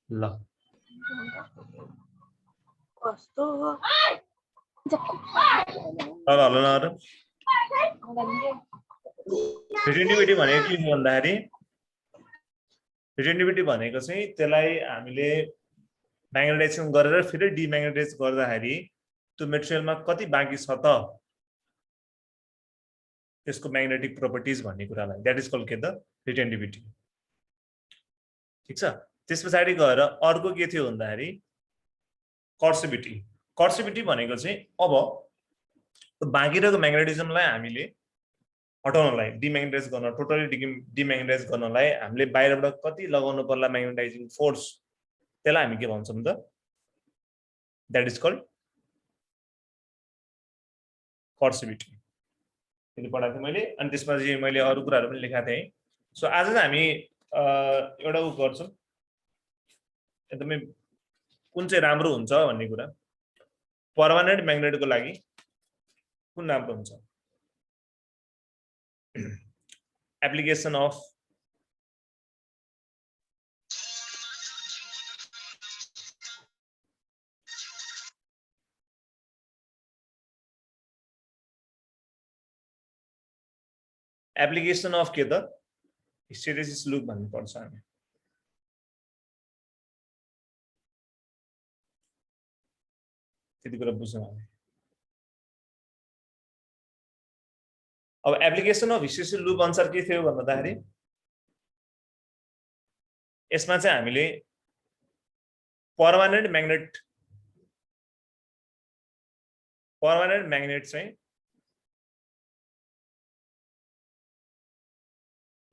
ल कस्तो अब हल्ला नगर रिटेन्टिभिटी भनेको के हो भन्दाखेरि रिटेन्टिभिटी भनेको चाहिँ त्यसलाई हामीले म्याग्नेटाइजेसन गरेर फेरि डिम्याग्नेटाइज गर्दाखेरि त्यो मेटेरियलमा कति बाँकी छ त त्यसको म्याग्नेटिक प्रोपर्टिज भन्ने कुरालाई दैट इज कॉल्ड के द रिटेन्टिभिटी ठीक छ त्यस पछाडी गएर अर्को के थियो भन्दाखेरि कर्सिभिटी कर्सिभिटी भनेको चाहिँ अब बाँकी रहेको म्याग्नेटिजमलाई हामीले हटाउनलाई डिम्याग्नेटाइज गर्न टोटली डिम्याग्नेटाइज गर्नलाई हामीले बाहिरबाट कति लगाउनु पर्ला म्याग्नेटाइजिङ फोर्स त्यसलाई हामी के भन्छौं त दैट इज कॉल्ड कर्सिभिटी त्यो पढाएको मैले अनि त्यसपछि मैले अरु कुराहरु पनि लेखेका थिए सो आज चाहिँ हामी एउटा उ गर्छौं एकदमै कुन चाहिँ राम्रो हुन्छ भन्ने कुरा पर्मानेन्ट म्याग्नेटको लागि कुन राम्रो हुन्छ एप्लिकेसन अफ एप्लिकेसन अफ के त हिस्टेरेसिस लूप भन्नु पर्छ हामी त्यति कुरा बुझ्नु हामी अब एप्लिकेसन अफ हिस्टेरेसिस लूप अनुसार के थियो भन्दाखेरि यसमा चाहिँ हामीले पर्मानेन्ट म्याग्नेट चाहिँ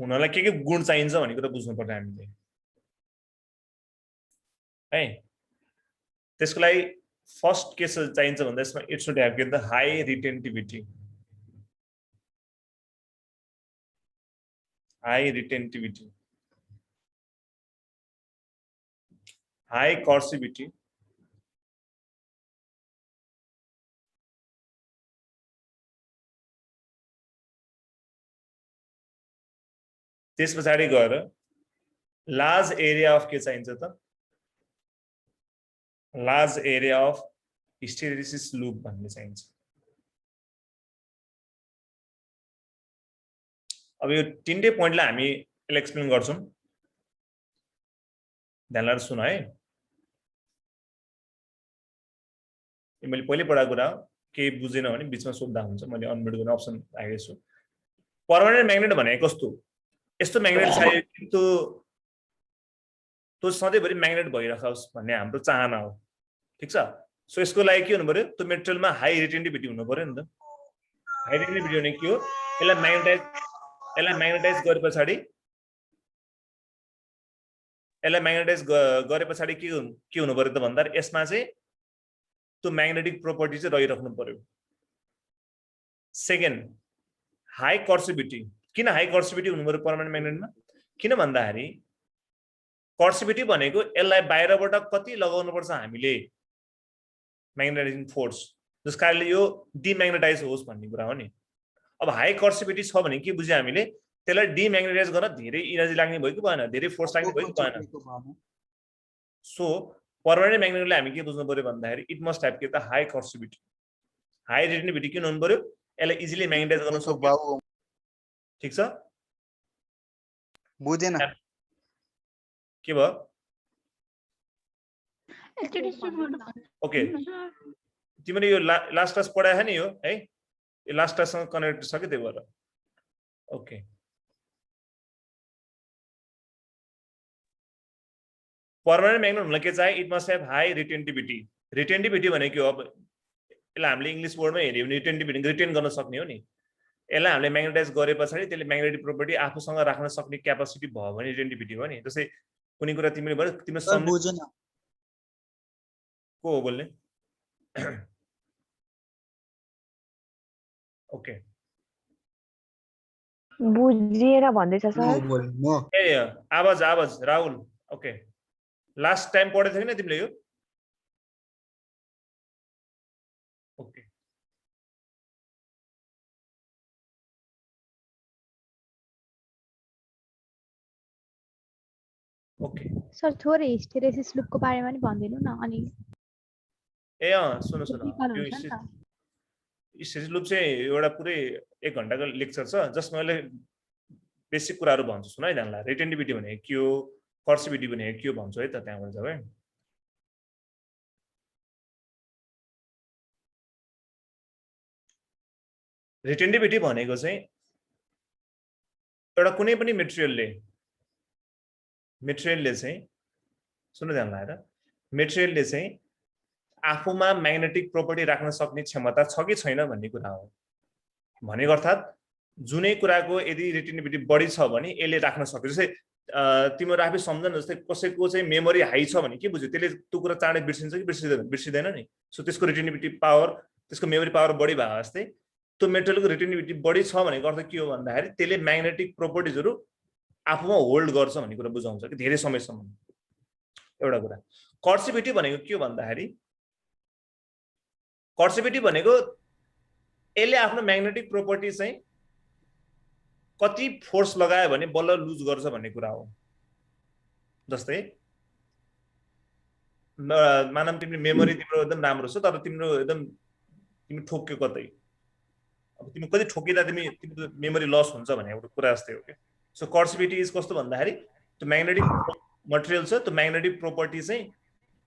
हुनलाई के गुण चाहिन्छ भन्ने कुरा बुझ्नु पर्छ हामीले है त्यसको लागि फर्स्ट के चाहिन्छ भन्दा यसमा it should have the high retentivity high coercivity त्यस पछाडी गएर लार्ज एरिया अफ के चाहिन्छ त large area of hysteresis loop भन्ने चाहिन्छ अब यो तीनटै पोइन्टलाई हामी एक्सप्लेन गर्छौं ध्यान लगाएर सुन है मैले पहिले पढाएको कुरा के बुझेन भने बीचमा सोध्दा हुन्छ मैले अनम्युट गर्ने अप्सन राखेको छु पर्मानेन्ट म्याग्नेट भनेको कस्तो यस्तो म्याग्नेट चाहियो कि त्यो सधैँभरि म्याग्नेट भइरहोस् भन्ने हाम्रो चाहना हो ठीक छ सो यसको लागि के हुनु पर्यो त्यो मेटेरियलमा हाई रिटेन्टिभिटी हुनु पर्यो नि त हाई रिटेन्टिभिटी भने के हो यसलाई म्याग्नेटाइज गरे पछाडी के हुनु पर्यो त भन्दा यसमा चाहिँ त्यो म्याग्नेटिक प्रोपर्टी चाहिँ रहिराख्नु पर्यो सेकेन्ड हाई कर्सिभिटी किन हाई कर्सिभिटी हुनु पर्यो पर्मानेन्ट म्याग्नेटमा किन भन्दाखेरि कर्सिभिटी भनेको यसलाई बाहिरबाट कति लगाउनु पर्छ हामीले म्याग्नेटाइजिङ फोर्स जस कारणले यो डिम्याग्नेटाइज होस् भन्ने कुरा हो नि अब हाई कर्सिभिटी छ भने के बुझ्यो हामीले त्यसलाई डिम्याग्नेटाइज गर्न धेरै एनर्जी लाग्ने भयो कि भएन धेरै फोर्स लाग्ने भयो कि भएन सो पर्मानेन्ट म्याग्नेटलाई हामी के बुझ्नु पर्यो भन्दाखेरि इट मस्ट हैव के त हाई कर्सिभिटी हाई रिटेन्टिभिटी किन हुनु पर्यो यसलाई इजिली म्याग्नेटाइज गर्न सक्यो ठीक छ बुझेन के भयो ओके तिमीले यो लास्ट क्लास पढाए नि यो है यो लास्ट क्लाससँग कनेक्ट छ कि त्यही भएर ओके पर्मानेन्ट म्याग्नेट हुनलाई के चाहियो इट मस्ट हैव हाई रिटेन्टिभिटी रिटेन्टिभिटी भनेको अब यसलाई हामीले इंग्लिश वर्डमा हेर्यो भने रिटेन्टिभिटी रिटेन गर्न सक्ने हो नि यसलाई हामीले म्याग्नेटाइज गरे पछाडी त्यसले म्याग्नेटिक प्रोपर्टी आफूसँग राख्न सक्ने क्यापासिटी भयो भने रिटेन्टिभिटी हो नि जस्तै कुनै कुरा तिमीले भयो तिम्रो बुझेन को हो बोल्ने ओके बुझिएर भन्दैछ सर ए आवाज राहुल ओके लास्ट टाइम पढेको थियो नि तिमीले यो ओके ओके सर थोरै हिस्टेरेसिस लुपको बारेमा नि भनिदिनु न अनि ए सुन्नु के यो हुन्छ नि त हिस्टेरिस लुप चाहिँ एउटा पुरै 1 घण्टाको लेक्चर छ जसमा मैले बेसिक कुराहरू भन्छु सुन है जानला रिटेन्टिभिटी भनेको के हो कर्सिभिटी भनेको के हो भन्छु है त त्यहाँबाट जब है रिटेन्टिभिटी भनेको चाहिँ एउटा कुनै पनि मेटेरियलले चाहिँ सुन्नु ध्यान लगाएर मेटेरियलले चाहिँ आफूमा म्याग्नेटिक प्रोपर्टी राख्न सक्ने क्षमता छ कि छैन भन्ने कुरा हो भनेको अर्थात् जुनै कुराको यदि रिटेन्टिभिटी बढी छ भने यसले राख्न सक्छ जस्तै तिम्रो आफै सम्झन जस्तै कसैको चाहिँ मेमोरी हाई छ भने के बुझ्यो त्यसले त्यो कुरा चाँडै बिर्सिन्छ कि बिर्सिँदैन नि सो त्यसको रिटेन्टिभिटी पावर त्यसको मेमोरी पावर बढी भए जस्तै त्यो मेटेरियलको रिटेन्टिभिटी बढी छ भनेको अर्थ के हो भन्दाखेरि त्यसले म्याग्नेटिक प्रोपर्टिजहरू आफूमा होल्ड गर्छ भन्ने कुरा बुझाउँछ कि धेरै समयसम्म एउटा कुरा कर्सिभिटी भनेको के हो भन्दाखेरि कर्सिभिटी भनेको यसले आफ्नो म्याग्नेटिक प्रोपर्टी चाहिँ कति फोर्स लगायो भने बल्ल लुज गर्छ भन्ने कुरा हो जस्तै मानम तिम्रो मेमोरी तिम्रो एकदम राम्रो छ तर तिम्रो एकदम तिमी ठोक्यो कतै अब तिमी कति ठोकिदा तिम्रो मेमोरी लस हुन्छ भन्ने एउटा कुरा जस्तै हो के सो कर्सिभिटी इज कस्तो भन्दाखेरि त्यो म्याग्नेटिक मटेरियल छ त्यो म्याग्नेटिक प्रोपर्टी चाहिँ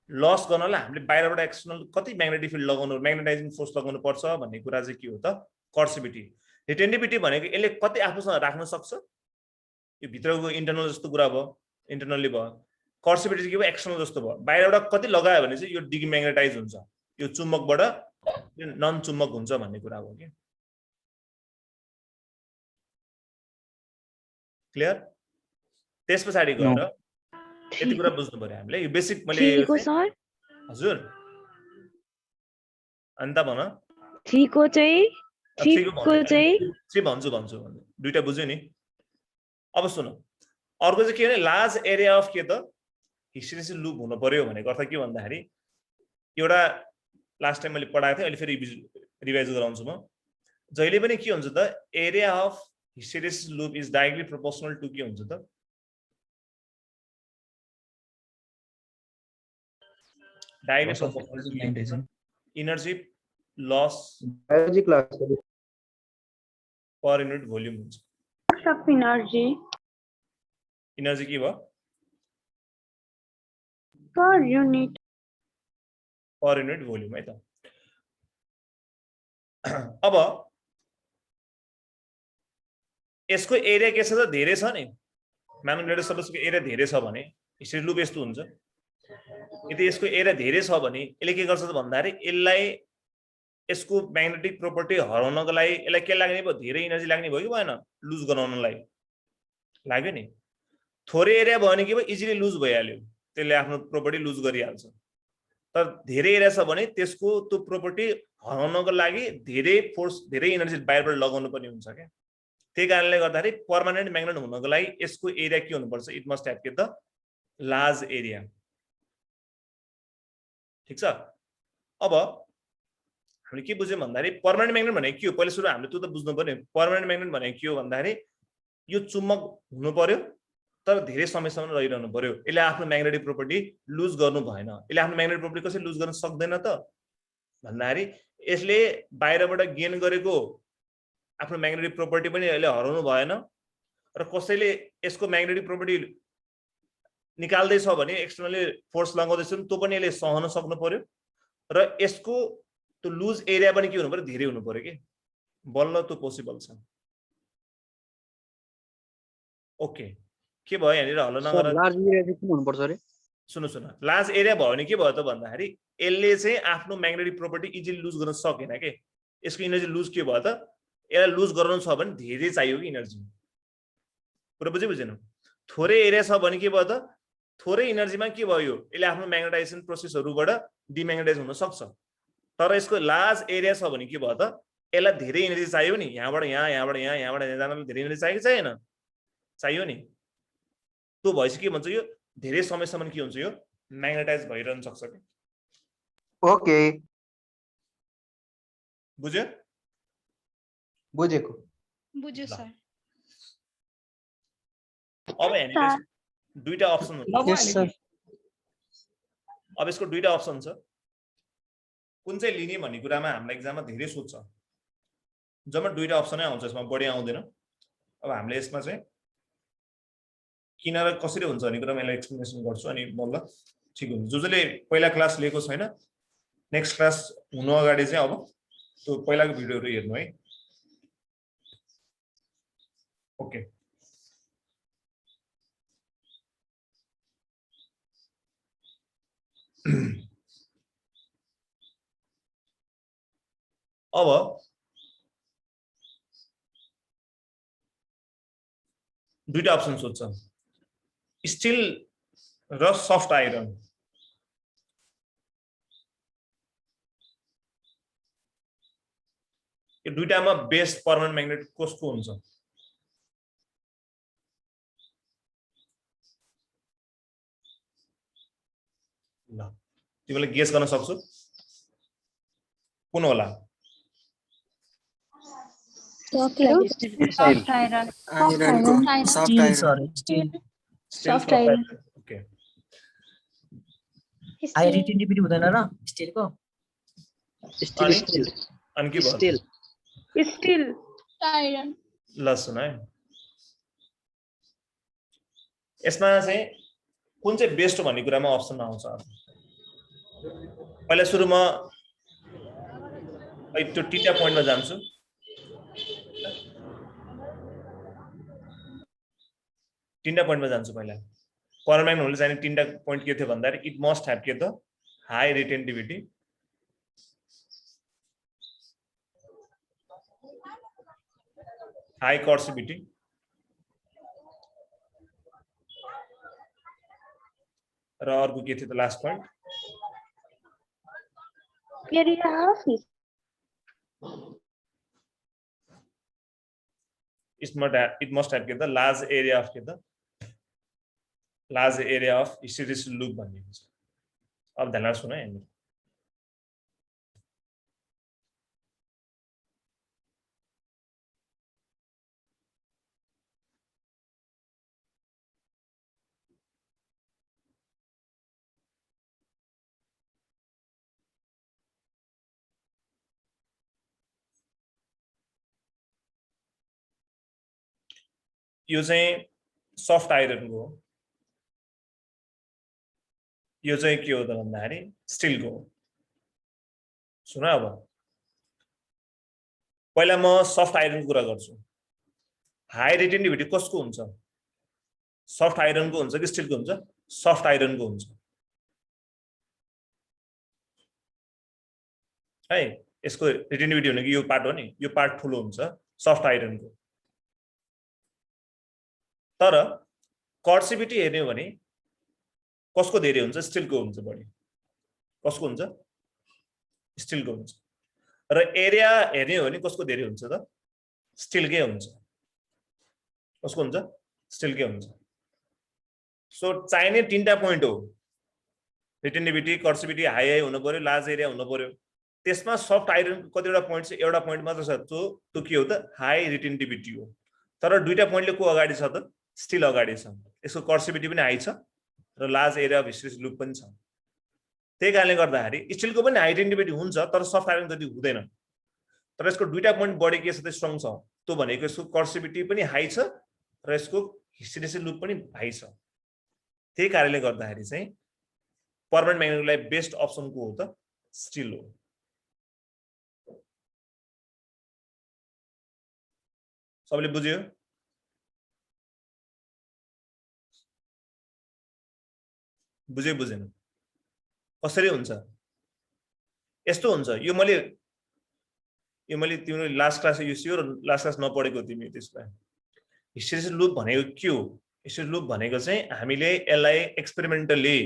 लस गर्नलाई हामीले बाहिरबाट एक्सटर्नल कति म्याग्नेटिक फिल्ड लगाउनु म्याग्नेटाइजिङ फोर्स लगाउनु पर्छ भन्ने कुरा चाहिँ के हो त कर्सिभिटी रिटेन्टिभिटी भनेको यसले कति आफूसँग राख्न सक्छ यो भित्रको इन्टरनल जस्तो कुरा भयो इन्टरनली भयो कर्सिभिटी चाहिँ के भयो एक्सटर्नल जस्तो भयो बाहिरबाट कति लगायो भने चाहिँ यो डिम्याग्नेटाइज हुन्छ यो चुम्बकबाट नन चुम्बक हुन्छ भन्ने कुरा हो कि क्लियर त्यस पछाडि गएर यति कुरा बुझ्नु पर्यो हामीले यो बेसिक मैले सर हजुर अन्त भन 3 को चाहिँ 3 भन्छु दुईटा बुझ्यो नि अब सुन अर्को चाहिँ के भने लार्ज एरिया अफ के त हिस्टेरिसिस लुप हुनु पर्यो भनेको अर्थ के भन्दाखेरि एउटा लास्ट टाइम मैले पढाएको थिएँ अहिले फेरि रिभाइज गराउँछु म जहिले पनि के हुन्छ त area of hysteresis loop is directly proportional to के हुन्छ त energy loss biology class per unit volume हुन्छ इनर्जी के भयो पर युनिट भोल्युम है त अब यसको एरिया के छ त धेरै छ नि मानव लेटर सपोजको एरिया धेरै छ भने हिस्टेरिसिस लुप यस्तो हुन्छ यदि यसको एरिया धेरै छ भने यसले के गर्छ त भन्दाखेरि यसलाई यसको म्याग्नेटिक प्रोपर्टी हराउनको लागि यसलाई के लाग्ने भयो धेरै एनर्जी लाग्ने भयो कि भएन लुज गराउनलाई लाग्यो नि थोरै एरिया भयो भने के भयो इजिली लुज भइहाल्यो त्यसले आफ्नो प्रोपर्टी लुज गरिहाल्छ तर धेरै एरिया छ भने त्यसको त्यो प्रोपर्टी हराउनको लागि धेरै फोर्स धेरै एनर्जी बाहिरबाट लगाउनु पर्ने हुन्छ क्या त्यही कारणले गर्दाखेरि पर्मानेन्ट म्याग्नेट हुनको लागि यसको एरिया के हुनुपर्छ इट मस्ट ह्याभ के त लार्ज एरिया ठीक छ अब हामीले के बुझ्यौँ भन्दाखेरि पर्मानेन्ट म्याग्नेट भनेको के हो पहिला सुरु हामीले त्यो त बुझ्नु पर्यो पर्मानेन्ट म्याग्नेट भनेको के हो भन्दाखेरि यो चुम्बक हुनु पर्यो तर धेरै समयसम्म रहिरहनु पर्यो यसले आफ्नो म्याग्नेटिक प्रोपर्टी लुज गर्नु भएन यसले आफ्नो म्याग्नेटिक प्रोपर्टी कसरी लुज गर्न सक्दैन त भन्दाखेरि यसले बाहिरबाट गेन गरेको आफ्नो म्याग्नेटिक प्रोपर्टी पनि यसले हराउनु भएन र कसैले यसको म्याग्नेटिक प्रोपर्टी निकाल्दैछ भने एक्सटर्नली फोर्स लगाउँदैछ भने त्यो पनि यसले सहन सक्नु पर्यो र यसको त्यो लुज एरिया पनि के हुनु पर्यो धेरै हुनु पर्यो कि बल्ल त्यो पोसिबल छ ओके के भयो यहाँनिर हल्ला नगर लार्ज एरिया चाहिँ किन हुनुपर्छ रे सुन्नु लार्ज एरिया भयो भने के भयो त भन्दाखेरि यसले चाहिँ आफ्नो म्याग्नेटिक प्रोपर्टी इजिली लुज गर्न सकेन के यसको इनर्जी लुज के भयो त यसलाई लुज गराउनु छ भने धेरै चाहियो कि इनर्जी पुरा बुझेन थोरै एरिया छ भने के भयो त थोरै इनर्जीमा के भयो यसले आफ्नो म्याग्नेटाइजेसन प्रोसेसहरुबाट डिम्याग्नेटाइज हुन सक्छ तर यसको लार्ज एरिया छ भने के भयो त यसलाई धेरै एनर्जी चाहियो नि यहाँबाट यहाँ यहाँबाट यहाँ यहाँबाट यहाँ जानलाई धेरै एनर्जी चाहियो कि चाहिएन चाहियो नि त्यो भएपछि के भन्छ यो धेरै समयसम्म के हुन्छ यो म्याग्नेटाइज भइरहन सक्छ के ओके बुझ्यो बुझेको बुझ्यो सर अब दुईटा अप्सन हुन्छ Yes, sir. अब यसको दुईटा अप्सन छ कुन चाहिँ लिने भन्ने कुरामा हामीलाई एक्जाममा धेरै सोध्छ जम्मा दुईटा अप्सनै आउँछ यसमा बढी आउँदैन अब हामीले यसमा चाहिँ किन र कसरी हुन्छ भन्ने कुरामा यसलाई एक्सप्लेनेसन गर्छु अनि बल्ल ठिक हुन्छ जसले पहिला क्लास लिएको छैन नेक्स्ट क्लास हुनु अगाडि चाहिँ अब त्यो पहिलाको भिडियोहरु हेर्नु है ओके अब दुईटा अप्सन सोध्छ स्टिल र सफ्ट आइरन यो दुईटामा बेस्ट पर्मानेन्ट म्याग्नेट कसको हुन्छ ल तिमीले गेस गर्न सक्छौ कुन होला Soft iron. Soft iron. Okay high retentivity हुँदैन र स्टिलको Still. अनि के भयो Still. Still Iron. ल सुन है यसमा चाहिँ कुन चाहिँ बेस्ट भन्ने कुरामा अप्सन आउँछ पहिला सुरुमा त्यो तीनटा पोइन्टमा जान्छु तीनटा पोइन्टमा जान्छु पहिला पर्मानेन्ट हुनले चाहिँ तीनटा पोइन्ट के थियो भन्दाखेरि इट मस्ट ह्याभ के त हाई रिटेन्टिभिटी हाई कर्सिभिटी र अर्को के थियो त last point area of it must have get the large area of hysteresis loop भन्ने हुन्छ अब ध्यान सुन है यो चाहिँ सफ्ट आइरनको हो यो चाहिँ के हो त भन्दाखेरि स्टिलको हो सुन अब पहिला म सफ्ट आइरनको कुरा गर्छु हाई रिटेन्टिभिटी कसको हुन्छ सफ्ट आइरनको हुन्छ कि स्टिलको हुन्छ सफ्ट आइरनको हुन्छ है यसको रिटेन्टिभिटी भनेको यो पार्ट हो नि यो पार्ट ठुलो हुन्छ सफ्ट आइरनको तर कर्सिभिटी हेर्ने हो भने कसको धेरै हुन्छ स्टिलको हुन्छ बढी कसको हुन्छ स्टिलको हुन्छ र एरिया हेर्ने हो भने कसको धेरै हुन्छ त स्टिलकै हुन्छ कसको हुन्छ स्टिलकै हुन्छ सो चाहिने तीनटा पोइन्ट हो रिटेन्टिभिटी कर्सिभिटी हाई हाई हुनु पर्यो लार्ज एरिया हुनु पर्यो त्यसमा सफ्ट आइरन कतिवटा पोइन्ट छ एउटा पोइन्ट मात्र छ त्यो के हो त हाई रिटेन्टिभिटी हो तर दुईटा पोइन्टले को अगाडि छ त स्टिल अगाडि छ यसको कर्सिभिटी पनि हाई छ र large area of hysteresis loop पनि छ त्यही कारणले गर्दाखेरि स्टिलको पनि हाई रिटेन्टिभिटी हुन्छ तर सफ्ट आइरन जति हुँदैन तर यसको दुईटा पोइन्ट बढी के छ त स्ट्रङ छ त्यो भनेको यसको कर्सिभिटी पनि हाई छ र यसको हिस्टेरिसिस लूप पनि हाई छ त्यही कारणले गर्दाखेरि चाहिँ पर्मानेन्ट म्याग्नेटको लागि बेस्ट अप्सन को हो त स्टिल हो सबैले बुझ्यो बुझेन कसरी हुन्छ यस्तो हुन्छ यो मैले तिम्रो लास्ट क्लास यो स्योर लास्ट क्लास नपढेको तिमी त्यसलाई हिस्टेरिसिस लूप भनेको के हो हिस्टेरिसिस लूप भनेको चाहिँ हामीले यसलाई एक्सपेरिमेन्टली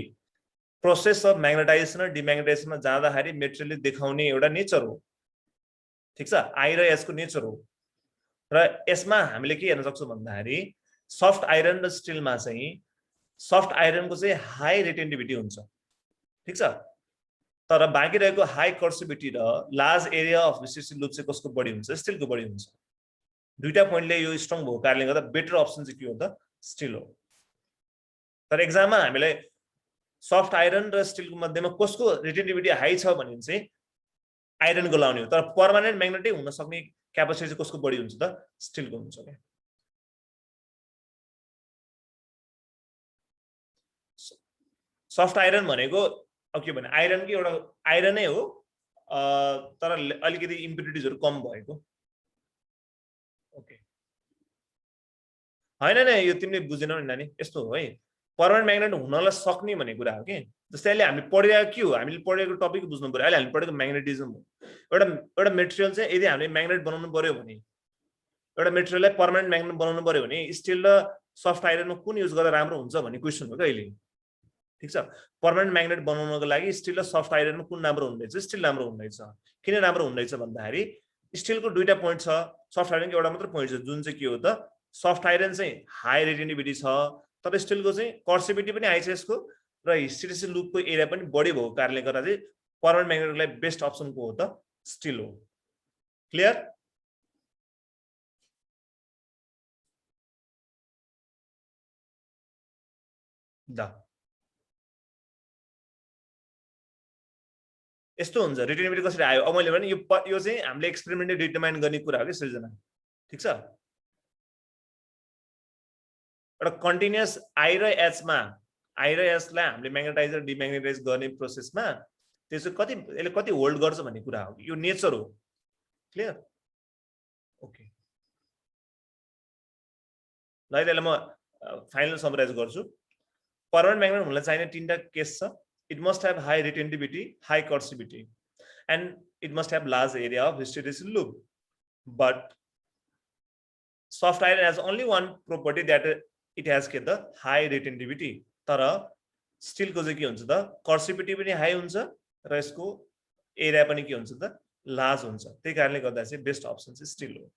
प्रोसेस अफ म्याग्नेटाइजेसन र डिम्याग्नेटाइजेसनमा जाँदाखेरि मेटेरियलले देखाउने एउटा नेचर हो ठीक छ आई र यसको नेचर हो र यसमा हामीले के हेर्न सक्छौं भन्दाखेरि सफ्ट आइरन र स्टिलमा चाहिँ सफ्ट आइरनको चाहिँ हाई रिटेन्टिभिटी हुन्छ ठीक छ तर बाँकी रहेको हाई कर्सिभिटी र large area of hysteresis loop चाहिँ कसको बढी हुन्छ स्टिलको बढी हुन्छ दुईटा पोइन्टले यो स्ट्रङ भएको कारणले गर्दा बेटर अप्सन चाहिँ के हो त स्टिल हो तर एक्जाममा हामीलाई सफ्ट आइरन र स्टिलको मध्येमा कसको रिटेन्टिभिटी हाई छ भने चाहिँ आइरनको लाउने हो, तर पर्मानेन्ट म्याग्नेटिक हुन सक्ने क्यापेसिटी चाहिँ कसको बढी हुन्छ त स्टिलको हुन्छ क्या। सफ्ट आइरन भनेको अब के भने आइरनकै एउटा आइरनै हो तर अलिकति इम्प्युरिटिजहरु कम भएको। ओके हैन न यो तिमीले बुझेनौ नि नानी, यस्तो हो है पर्मानेन्ट म्याग्नेट हुनलाई सक्ने भन्ने कुरा हो के। जस्तै अहिले हामी पढिरहेको के हो, हामीले पढेको टपिक बुझ्नु पर्यो। अहिले हामी पढेको म्याग्नेटिजम हो। एउटा मेटेरियल चाहिँ यदि हामीले म्याग्नेट बनाउनु पर्यो भने, एउटा मेटेरियललाई पर्मानेन्ट म्याग्नेट बनाउनु पर्यो भने स्टिल र सफ्ट आइरनमा कुन युज गर्दा राम्रो हुन्छ भन्ने क्वेशन हो के अहिले। ठीक छ, पर्मानेन्ट म्याग्नेट बनाउनको लागि स्टिल र सफ्ट आइरनमा कुन राम्रो हुँदैछ? स्टिल राम्रो हुँदैछ। किन राम्रो हुँदैछ भन्दाखेरि स्टिलको दुईटा पोइन्ट छ, सफ्ट आइरनको एउटा मात्र पोइन्ट छ, जुन चाहिँ के हो त सफ्ट आइरन चाहिँ हाई रिटेन्टिभिटी छ तर स्टिलको चाहिँ कर्सिभिटी पनि हाई छ यसको र हिस्टेरेसिस लुपको एरिया पनि बढी भएको कारणले गर्दा चाहिँ पर्मानेन्ट म्याग्नेटको लागि बेस्ट अप्सन को हो त स्टिल हो। क्लियर? द यस्तो हुन्छ रिटेन्टिभिटी कसरी आयो। अब मैले भने यो चाहिँ हामीले एक्सपेरिमेन्टले डिटरमाइन गर्ने कुरा हो कि सृजना। ठीक छ, एउटा कन्टिन्युअस आई र एच मा आई र एच लाई हामीले म्याग्नेटाइज र डिम्याग्नेटाइज गर्ने प्रोसेसमा त्यसो कति यसले कति होल्ड गर्छ भन्ने कुरा हो। यो नेचर हो। क्लियर? ओके ल अहिले म फाइनल समराइज गर्छु। पर्मानेन्ट म्याग्नेट हुनलाई चाहिने तीनटा केस छ। It must have high retentivity, high coercivity, and it must have large area of hysteresis loop. But soft iron has only one property, that it has the high retentivity. तर still को चाहिँ के हुन्छ त coercivity पनि high हुन्छ र यसको एरिया पनि के हुन्छ त लार्ज हुन्छ। त्यही कारणले गर्दा चाहिँ बेस्ट अप्सन चाहिँ स्टिल हो।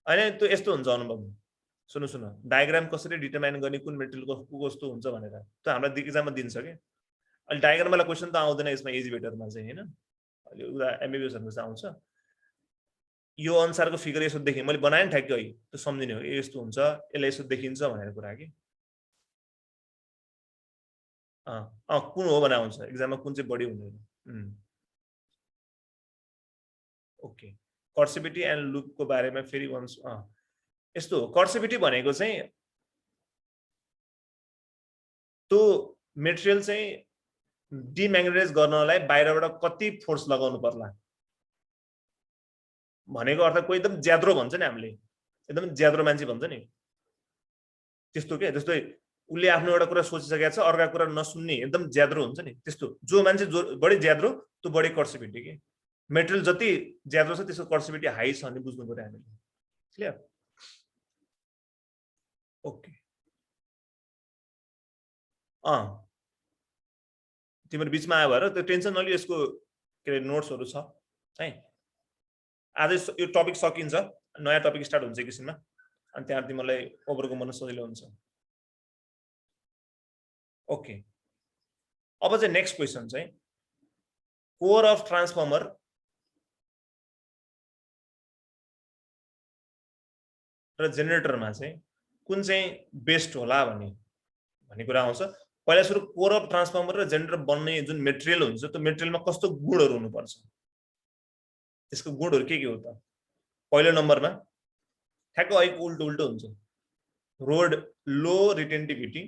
हैन त्यो यस्तो हुन्छ अनुभव। सुन्नु सुन्नु डायग्राम कसरी डिटरमाइन गर्ने कुन मेटेरियलको कस्तो हुन्छ भनेर त्यो हाम्रो एक्जाममा दिन्छ के। अहिले डायग्राम वाला क्वेशन त आउँदैन यसमा इजी बेटरमा चाहिँ हैन। अहिले उदा एमबीबीएसहरुमा चाहिँ आउँछ। यो अनुसारको फिगर यसो देखेँ मैले बनाएँ नि ठ्याक्कै त्यो सम्झिने हो यस्तो हुन्छ यसले यसो देखिन्छ भनेर कुरा के। कुन हो भने आउँछ एक्जाममा कुन चाहिँ बढी हुँदैन। ओके कर्सिभिटी एन्ड लुपको बारेमा फेरि वन्स यस्तो हो। कर्सिभिटी भनेको चाहिँ त्यो मेटेरियल चाहिँ डिम्याग्नेटाइज गर्नलाई बाहिरबाट कति फोर्स लगाउनु पर्ला भनेको अर्थ। कोही एकदम ज्याद्रो भन्छ नि हामीले, एकदम ज्याद्रो मान्छे भन्छ नि त्यस्तो के। जस्तै उसले आफ्नो एउटा कुरा सोचिसकेको छ अर्का कुरा नसुन्ने एकदम ज्याद्रो हुन्छ नि त्यस्तो। जो मान्छे जो बढी ज्याद्रो त्यो बढी कर्सिभिटी के। मेटेरियल जति ज्याद्रो छ त्यसको कर्सिभिटी हाई छ भन्ने बुझ्नु पर्यो हामीले। क्लियर? ओके तिम्रो बिचमा आयो भएर त्यो टेन्सन नलियो। यसको के अरे नोट्सहरु छ है। आज यो टपिक सकिन्छ, नयाँ टपिक स्टार्ट हुन्छ एकछिनमा अनि त्यहाँ तिमीलाई ओभरको मन सजिलो हुन्छ। ओके अब चाहिँ नेक्स्ट क्वेशन चाहिँ कोर अफ ट्रान्सफर्मर र जेनेरेटरमा चाहिँ कुन चाहिँ बेस्ट होला भन्ने कुरा आउँछ। पहिला सुरु कोर अफ ट्रान्सफर्मर र जेनेरेटर बन्ने जुन मेटेरियल हुन्छ त्यो मेटेरियलमा कस्तो गुणहरु हुनुपर्छ, त्यसको गुणहरु के हो त। पहिलो नम्बरमा ठ्याक्क अहिलेको उल्टो उल्टो हुन्छ। रोड लो रिटेन्टिभिटी,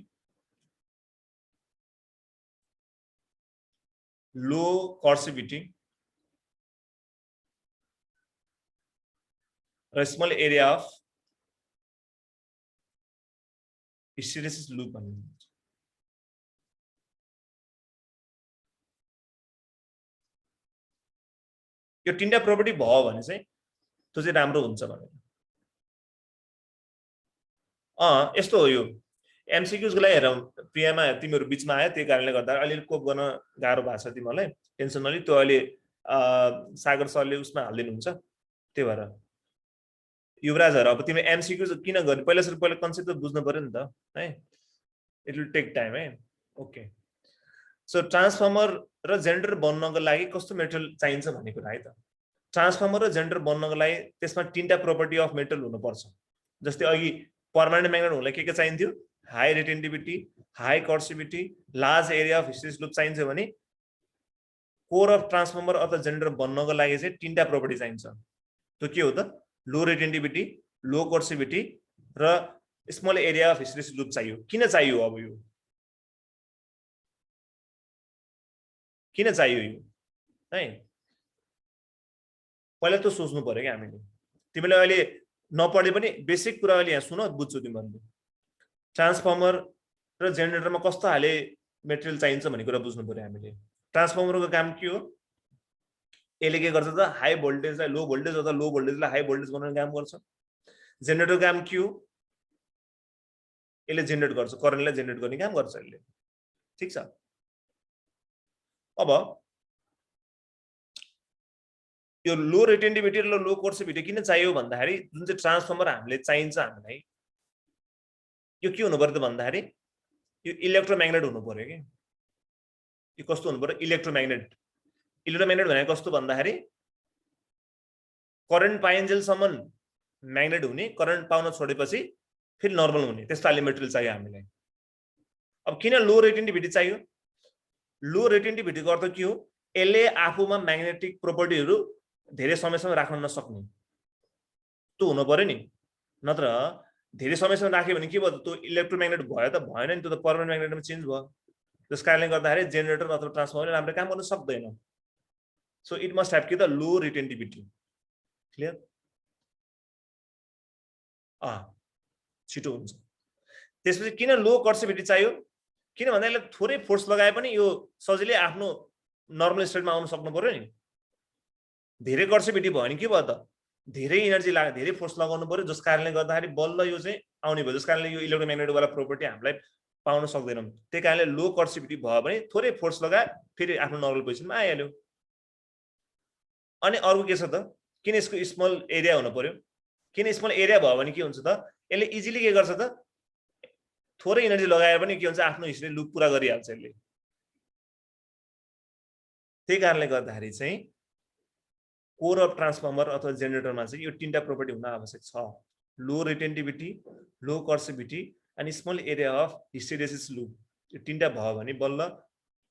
लो कर्सिभिटी र small area of hysteresis loop भन्ने। यो तीनटा प्रोपर्टी भयो भने चाहिँ त्यो चाहिँ राम्रो हुन्छ भनेर। यस्तो हो। यो एमसीक्यूज को लागि हेरौँ प्रियामा तिमीहरु बिचमा आयो त्यही कारणले गर्दा अलि कोप गर्न गाह्रो भएको छ तिमीलाई। टेन्सन नलि त्यो अहिले सागर सरले उसमा हाल्दिनु हुन्छ। त्यही भएर युवराजहरु अब तिमी एमसीक्यूज किन गर्ने पहिला कन्सेप्ट त बुझ्नु पर्यो नि त है। इट विल टेक टाइम है। ओके सो ट्रान्सफर्मर र जेनेरेटर बन्नको लागि कस्तो मेटेरियल चाहिन्छ भन्ने कुरा है त। ट्रान्सफर्मर र जेनेरेटर बन्नको लागि त्यसमा तीनटा प्रोपर्टी अफ मेटल हुनुपर्छ। जस्तै अघि पर्मानेन्ट म्याग्नेट हुनलाई के चाहिन्थ्यो? High retentivity, high coercivity, large area of hysteresis loop चाहिन्छ भने कोर अफ ट्रान्सफर्मर अथवा जेनेरेटर बन्नको लागि चाहिँ तीनटा प्रोपर्टी चाहिन्छ। त्यो के हो त? लो रिटेन्टिभिटी, लो कर्सिभिटी र small area of hysteresis loop चाहियो। किन चाहियो? अब यो किन चाहियो यो है? पहिला त सोच्नु पर्यो कि हामीले। तिमीले अहिले नपढे पनि बेसिक कुरा अहिले यहाँ सुन, बुझ्छौ तिमीहरूले। ट्रान्सफर्मर र जेनेरेटरमा कस्तो हाले मेटेरियल चाहिन्छ भन्ने कुरा बुझ्नु पर्यो हामीले। ट्रान्सफर्मरको काम के हो? यसले के गर्छ त? हाई भोल्टेजलाई लो भोल्टेज अथवा लो भोल्टेजलाई हाई भोल्टेज बनाउने काम गर्छ। जेनेरेटरको काम के हो? यसले जेनेरेट गर्छ, करेन्टलाई जेनेरेट गर्ने काम गर्छ यसले। ठीक छ। अब यो लो रिटेन्टिभिटी र लो कर्सिभिटी किन चाहियो भन्दाखेरि जुन चाहिँ ट्रान्सफर्मर हामीले चाहिन्छ हामीलाई, यो के हुनु पर्यो त भन्दाखेरि यो इलेक्ट्रोम्याग्नेट हुनु पर्यो कि। यो कस्तो हुनु पर्यो? इलेक्ट्रोम्याग्नेट। इलेक्ट्रोम्याग्नेट भनेको कस्तो भन्दाखेरि करेन्ट पाइन्जेलसम्म म्याग्नेट हुने, करेन्ट पाउन छोडेपछि फेरि नर्मल हुने, त्यस्तो खाले मेटेरियल चाहियो हामीलाई। अब किन लो रिटेन्टिभिटी चाहियो? लो रिटेन्टिभिटीको अर्थ के हो? यसले आफूमा म्याग्नेटिक प्रोपर्टीहरू धेरै समयसम्म राख्न नसक्ने, त्यो हुनु पर्यो नि। नत्र धेरै समयसम्म राख्यो भने के भयो? त्यो इलेक्ट्रोम्याग्नेट भयो त भएन नि, त्यो त पर्मानेन्ट म्याग्नेटमा चेन्ज भयो। त्यस कारणले गर्दाखेरि जेनेरेटर अथवा ट्रान्सफर्मरले राम्रो काम गर्न सक्दैन। सो इट मस्ट ह्याभ के त? लो रिटेन्टिभिटी। क्लियर? छिटो हुन्छ। त्यसपछि किन लो कर्सिभिटी चाहियो? किन भन्दा यसले थोरै फोर्स लगाए पनि यो सजिलै आफ्नो नर्मल स्टेटमा आउन सक्नु पर्यो नि। धेरै कर्सिभिटी भयो भने के भयो त? धेरै इनर्जी लाग्यो, धेरै फोर्स लगाउनु पर्यो, जस कारणले गर्दाखेरि बल्ल यो चाहिँ आउने भयो। जस कारणले यो इलेक्ट्रोम्याग्नेट वाला प्रोपर्टी हामीलाई पाउन सक्दैनौँ। त्यही कारणले लो कर्सिभिटी भयो भने थोरै फोर्स लगाए फेरि आफ्नो नर्मल पोजिसनमा आइहाल्यो। अनि अर्को के छ त? किन यसको स्मल एरिया हुनु पर्यो? किन स्मल एरिया भयो भने के हुन्छ त? यसले इजिली के गर्छ त? थोरै इनर्जी लगाएर पनि के हुन्छ? आफ्नो हिस्ट्री लुप पुरा गरिहाल्छ यसले। त्यही कारणले गर्दाखेरि चाहिँ कोर अफ ट्रान्सफर्मर अथवा जेनेरेटरमा चाहिँ यो तीनटा प्रोपर्टी हुन आवश्यक छ। लो रिटेन्टिभिटी, लो कर्सिभिटी अनि small area of hysteresis loop. यो तीनटा भयो भने बल्ल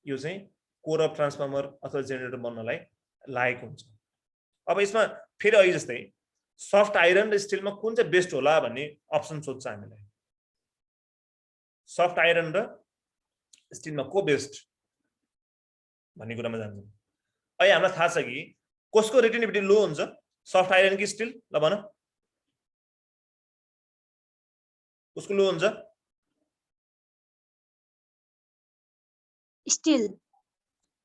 यो चाहिँ कोर अफ ट्रान्सफर्मर अथवा जेनेरेटर बन्नलाई लायक हुन्छ। अब यसमा फेरि अघि जस्तै सफ्ट आइरन र स्टिलमा कुन चाहिँ बेस्ट होला भन्ने अप्सन सोध्छ हामीलाई। सफ्ट आइरन र स्टिलमा को बेस्ट भन्ने कुरामा जान्छौँ। अहिले हामीलाई थाहा छ कि कसको रिटेन्टिभिटी लो हुन्छ? सफ्ट आइरन कि स्टिल? ल भन, उसको लो हुन्छ? स्टिल।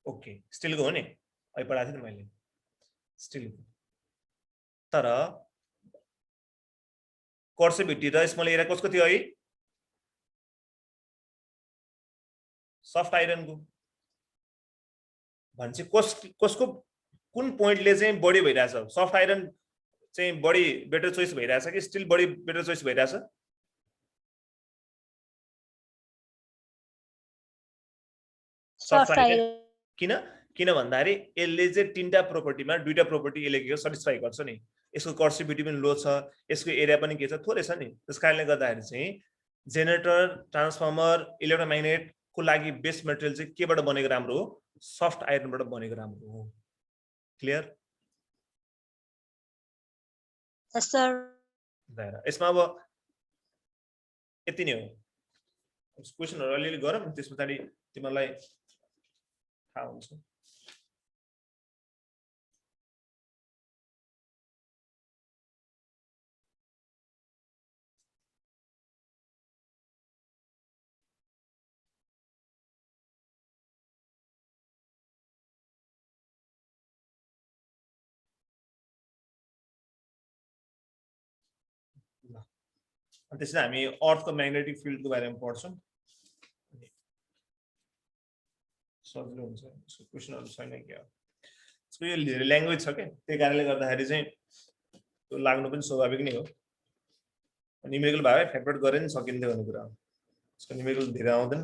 ओके, स्टिलको हो नि, अहिले पढाएको थिएँ नि मैले स्टिल। तर कर्सिभिटी र स्मल एरिया कसको थियो है? सफ्ट आइरनको। भन्छ कसको कुन पोइन्टले चाहिँ बढी भइरहेछ? सफ्ट आइरन चाहिँ बढी बेटर चोइस भइरहेछ कि स्टिल बढी बेटर चोइस भइरहेछ? Soft iron. किन? किन भन्दाखेरि यसले चाहिँ तीनटा प्रोपर्टीमा दुईटा प्रोपर्टी यसले के सटिस्फाई गर्छ नि। यसको कर्सिभिटी पनि लो छ, यसको एरिया पनि के छ? थोरै छ नि। त्यस कारणले गर्दाखेरि चाहिँ जेनेरेटर, ट्रान्सफर्मर, इलेक्ट्रोम्याग्नेटको लागि बेस्ट मेटेरियल चाहिँ केबाट बनेको राम्रो हो? सफ्ट आइरनबाट बनेको राम्रो हो। क्लियर? यस सर। यसमा अब यति नै हो। क्वेसनहरु अलिअलि गरौँ, त्यस पछाडि तिमीलाई थाहा हुन्छ। त्यसै हामी अर्थको म्याग्नेटिक फिल्डको बारेमा पढ्छौँ। सजिलो हुन्छ। यसको क्वेसनहरु छैन क्या। यसको यो धेरै ल्याङ्ग्वेज छ के, त्यही कारणले गर्दाखेरि चाहिँ त्यो लाग्नु पनि स्वाभाविक नै हो। न्युमेरिकल भाइ फ्याक्टरेट गरे नि सकिन्थ्यो भन्ने कुरा हो। यसको न्युमेरिकल धेरै आउँदैन।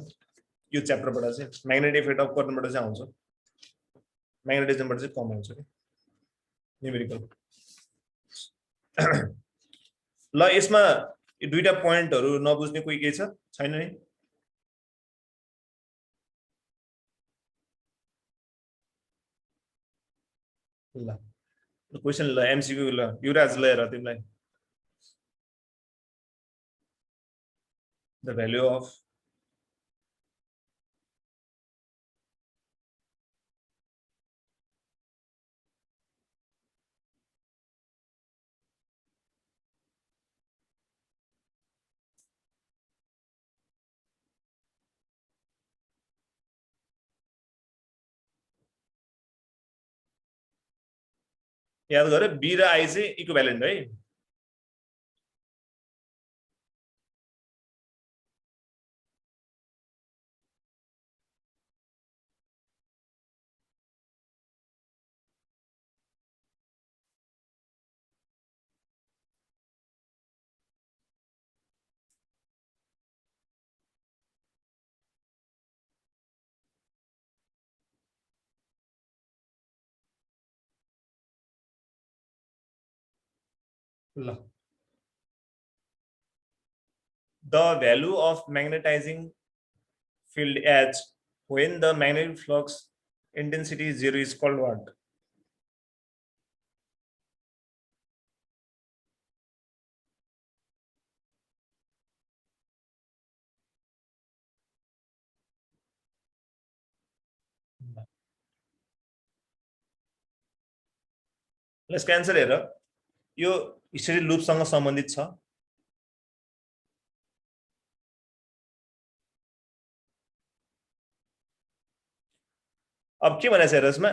यो च्याप्टरबाट चाहिँ म्याग्नेटिक इफेक्ट अफ कर्न्टबाट चाहिँ आउँछ, म्याग्नेटिजमबाट चाहिँ कम आउँछ के। न्यूमेरिकल ल यसमा दुईटा पोइन्टहरु नबुझ्ने कोही के छ छैन नि ल क्वेशन ल एमसीक्यू ल युवराज ल हेर तिमीलाई the value of याद गरे बी र आई चाहिँ इक्विभ्यालेन्ट है ल the value of magnetizing field H when the magnetic flux intensity is 0 is called what? यसको आन्सर हेर यो हिस्ट्री लूप सँग सम्बन्धित छ अब के भनेछ हेर यसमा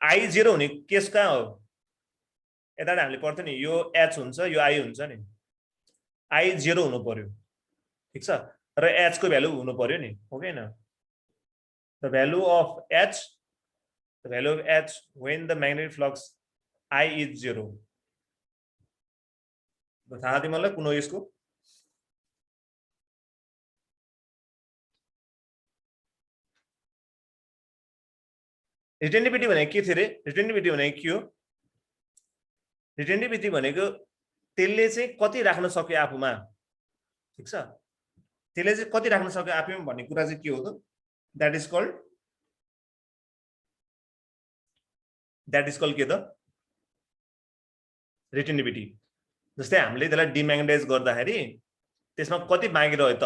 आई 0 हुने केस कहाँ हो यता हामीले पढ्थ्यो नि यो एच हुन्छ यो आई हुन्छ नि आई 0 हुनु पर्यो ठीक छ र एच को भ्यालु हुनु पर्यो नि हो कि हैन the value of H when the magnetic flux I is 0 थाहा तिमीलाई कुन हो यसको रिटेन्टिभिटी भनेको के थियो रे रिटेन्टिभिटी भनेको के हो रिटेन्टिभिटी भनेको त्यसले चाहिँ कति राख्न सक्यो आफुमा ठीक छ त्यसले चाहिँ कति राख्न सक्यो आफुमा भन्ने कुरा चाहिँ के हो त that is called के त रिटेन्टिभिटी जस्तै हामीले त्यसलाई डिम्याग्नेटाइज गर्दाखेरि त्यसमा कति बाँकी रह्यो त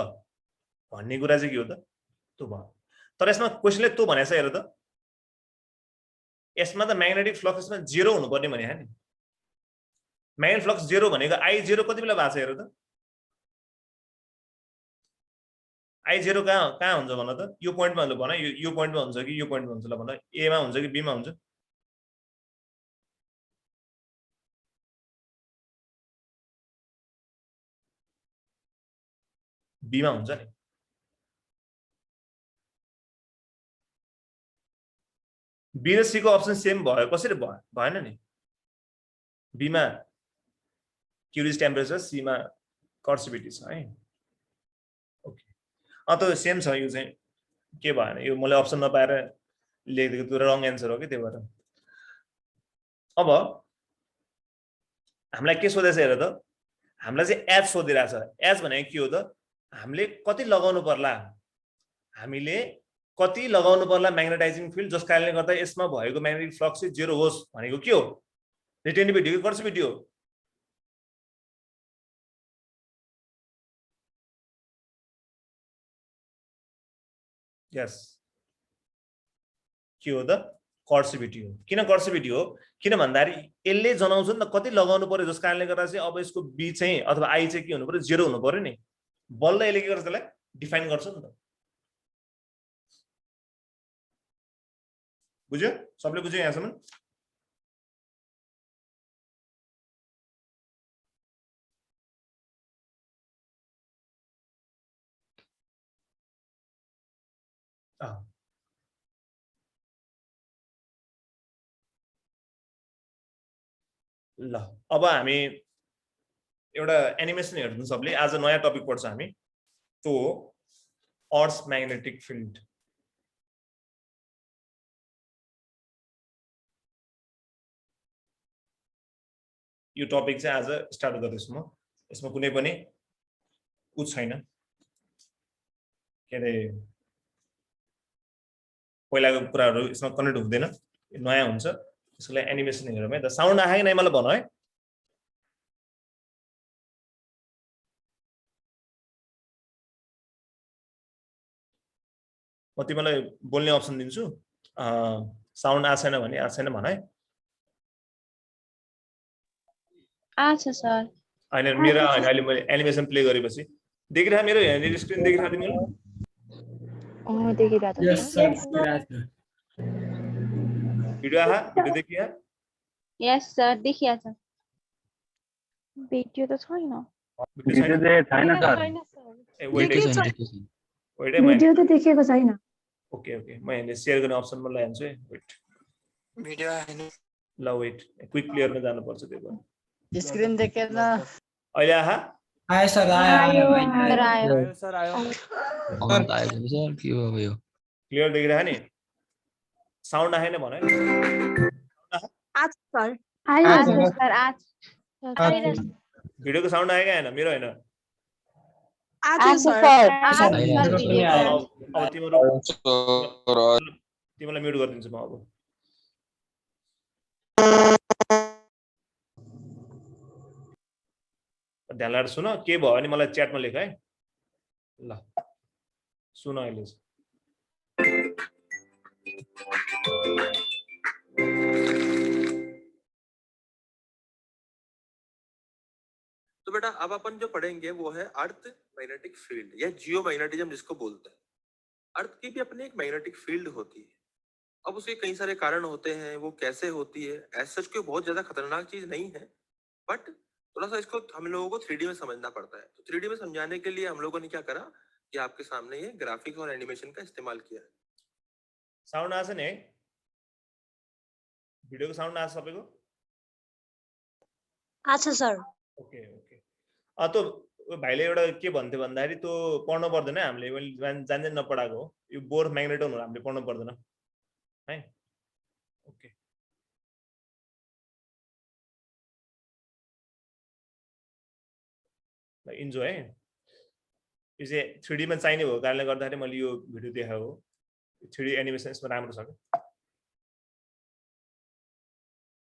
भन्ने कुरा चाहिँ के हो त त्यो भयो तर यसमा क्वेशनले त्यो भनेछ हेर त यसमा त म्याग्नेटिक फ्लक्स मा 0 हुनु पर्ने भने हैन म्याग्नेटिक फ्लक्स 0 भनेको आई 0 कति बेला भएको छ हेर त आई 0 कहाँ हुन्छ भन त यो पोइन्टमा हुन्छ भन यो पोइन्टमा हुन्छ कि यो पोइन्टमा हुन्छ ल भन ए मा हुन्छ कि बी मा हुन्छ बी मा हुन्छ नि बी र सी को अप्सन सेम भयो कसरी भयो भएन नि बी मा क्युरिज टेम्परेचर सी मा कर्सिभिटी छ है ओके त सेम छ यो चाहिँ के भएन यो मैले अप्सन नपाएर लेखेको त्यो रङ एन्सर हो कि त्यही भएर अब हामीलाई के सोधेछ हेर त हामीलाई चाहिँ एच सोधिरहेछ एच भनेको के हो त हामीले कति लगाउनु पर्ला म्याग्नेटाइजिङ फिल्ड जस कारणले गर्दा यसमा भएको म्याग्नेटिक फ्लक्स चाहिँ 0 होस् भनेको के हो रिटेन्टिभिटी को कर्सिभिटी हो यस के हो त कर्सिभिटी हो किन कर्सिभिटी हो किन भन्दाखेरि यसले जनाउँछ नि त कति लगाउनु पर्यो जस कारणले गर्दा चाहिँ अब यसको बी चाहिँ अथवा आई चाहिँ के हुनु पर्यो 0 हुनु पर्यो नि बल्ल यसले के गर्छ त्यसलाई डिफाइन गर्छ नि त बुझ्यो सबले बुझ्यो यहाँसम्म ल अब हामी एउटा एनिमेसन हेर्छौं सबले आज नयाँ टपिक पढ्छ हामी त्यो अर्थ म्याग्नेटिक फिल्ड यो टपिक चाहिँ आज स्टार्ट गर्दैछु म। यसमा कुनै पनि छैन के अरे पहिलाको कुराहरू यसमा कनेक्ट हुँदैन, नयाँ हुन्छ। त्यसको लागि एनिमेसन हेरौँ है त। साउन्ड आयो कि नै मलाई भन है। म तिमीलाई बोल्ने अप्सन दिन्छु। साउन्ड आएको छैन भने आएको छैन भन है। अच्छा सर। होइन मेरो होइन, अहिले मैले एनिमेसन प्ले गरेपछि देखिरहेको मेरो हेर्ने स्क्रिन देखिरहेको तिमीलाई? देखिरहेको यस छ। सर भिडियो आहा, भिडियो देखिया? यस सर देखिया छ। भिडियो त छैन। भिडियो छैन? छैन सर। ए वेट है, वेट है, भिडियो त देखेको छैन। ओके ओके, म यहाँ शेयर गर्ने अप्सनमा ल्यान्छु है। वेट, भिडियो आएन। ल वेट, क्विक प्लेयरमा जानुपर्छ त्यो भएर। स्क्रिन देखेन। अहिले आहा? आयो सर, आयो सर आयो। सर आयो। अन्त आएको छ सर, के हो यो? क्लियर देखिरहेको नि? साउन्ड आएन भन है। आज सर। आयो आज सर। सर आज। भिडियोको साउन्ड आयो कि आएन? मेरो होइन। आज सर। अब तिमीलाई म्युट गरिदिन्छु म अब। ध्यान लगाएर सुन, के भयो भने मलाई च्याटमा लेख है। ल सुन अहिले। तो बेटा अब अपन जो पढ़ेंगे वो है अर्थ मैग्नेटिक फील्ड या जियो मैग्नेटिज्म जिसको बोलते हैं। अर्थ की भी अपनी एक मैग्नेटिक फील्ड होती है। अब उसके कई सारे कारण होते हैं, वो कैसे होती है, एज सच कोई बहुत ज्यादा खतरनाक चीज नहीं है, बट थोड़ा सा इसको हम लोगों को 3D में समझना पड़ता है। तो 3D में समझाने के लिए हम लोगों ने क्या करा कि आपके सामने ये ग्राफिक्स और एनिमेशन का इस्तेमाल किया है। साउन्ड आछ नि है? भिडियोको साउन्ड आछ सबैको? अच्छा सर। Okay okay. त्यो भाइले एउटा के भन्थ्यो भन्दाखेरि त्यो पढ्नु पर्दैन है हामीले, मैले जान नपढाएको हो। यो बोर म्याग्नेटन हो, हामीले पढ्नु पर्दैन है। ओके, इन्जोय है। यो चाहिँ 3D मा चाहिने भएको कारणले गर्दाखेरि मैले यो भिडियो देखाएको हो। 3D एनिमेसन यसमा राम्रो छ।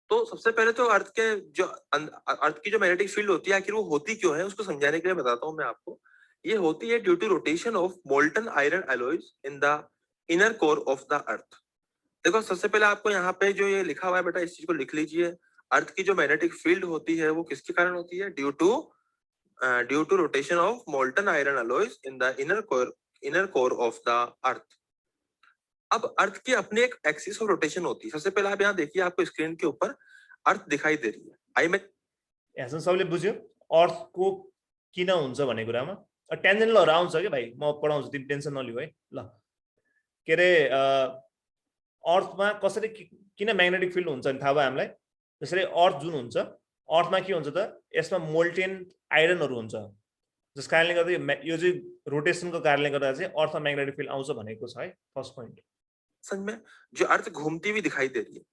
तो सबसे पहले तो अर्थ की जो मैग्नेटिक फील्ड होती है, आखिर वो होती क्यों है उसको समझाने के लिए बताता हूँ मैं आपको। ये होती है due to rotation of molten iron alloys in the inner core of the earth. देखो सबसे पहले आपको यहाँ पे जो ये लिखा हुआ है बेटा, इस चीज को लिख लीजिए। अर्थ की जो मैग्नेटिक फील्ड होती है वो किसके कारण होती है? Due to rotation of molten iron alloys in the inner core of the earth. अब अर्थ की अपनी एक एक्सिस ऑफ रोटेशन होती है। सबसे पहले आप यहाँ देखिए, आपको स्क्रीन के ऊपर अर्थ दिखाई दे रही है। आई में यहाँ सबले बुझ्यो अर्थको किन हुन्छ भन्ने कुरामा। टेन्जेन्टलहरु आउँछ के भाइ, म पढाउँछु, तिमी टेन्सन नलिऊ है। ल के अरे अर्थमा कसरी किन म्याग्नेटिक फिल्ड हुन्छ नि थाहा भयो हामीलाई। जसरी अर्थ जुन हुन्छ, अर्थमा के हुन्छ त, यसमा मोल्टेन आइरनहरु हुन्छ, जस कारणले गर्दा यो चाहिँ रोटेसनको कारणले गर्दा चाहिँ अर्थमा म्याग्नेटिक फिल्ड आउँछ भनेको छ है। फर्स्ट पोइन्ट समझ में, जो अर्थ घूमती हुई दिखाई दे रही है।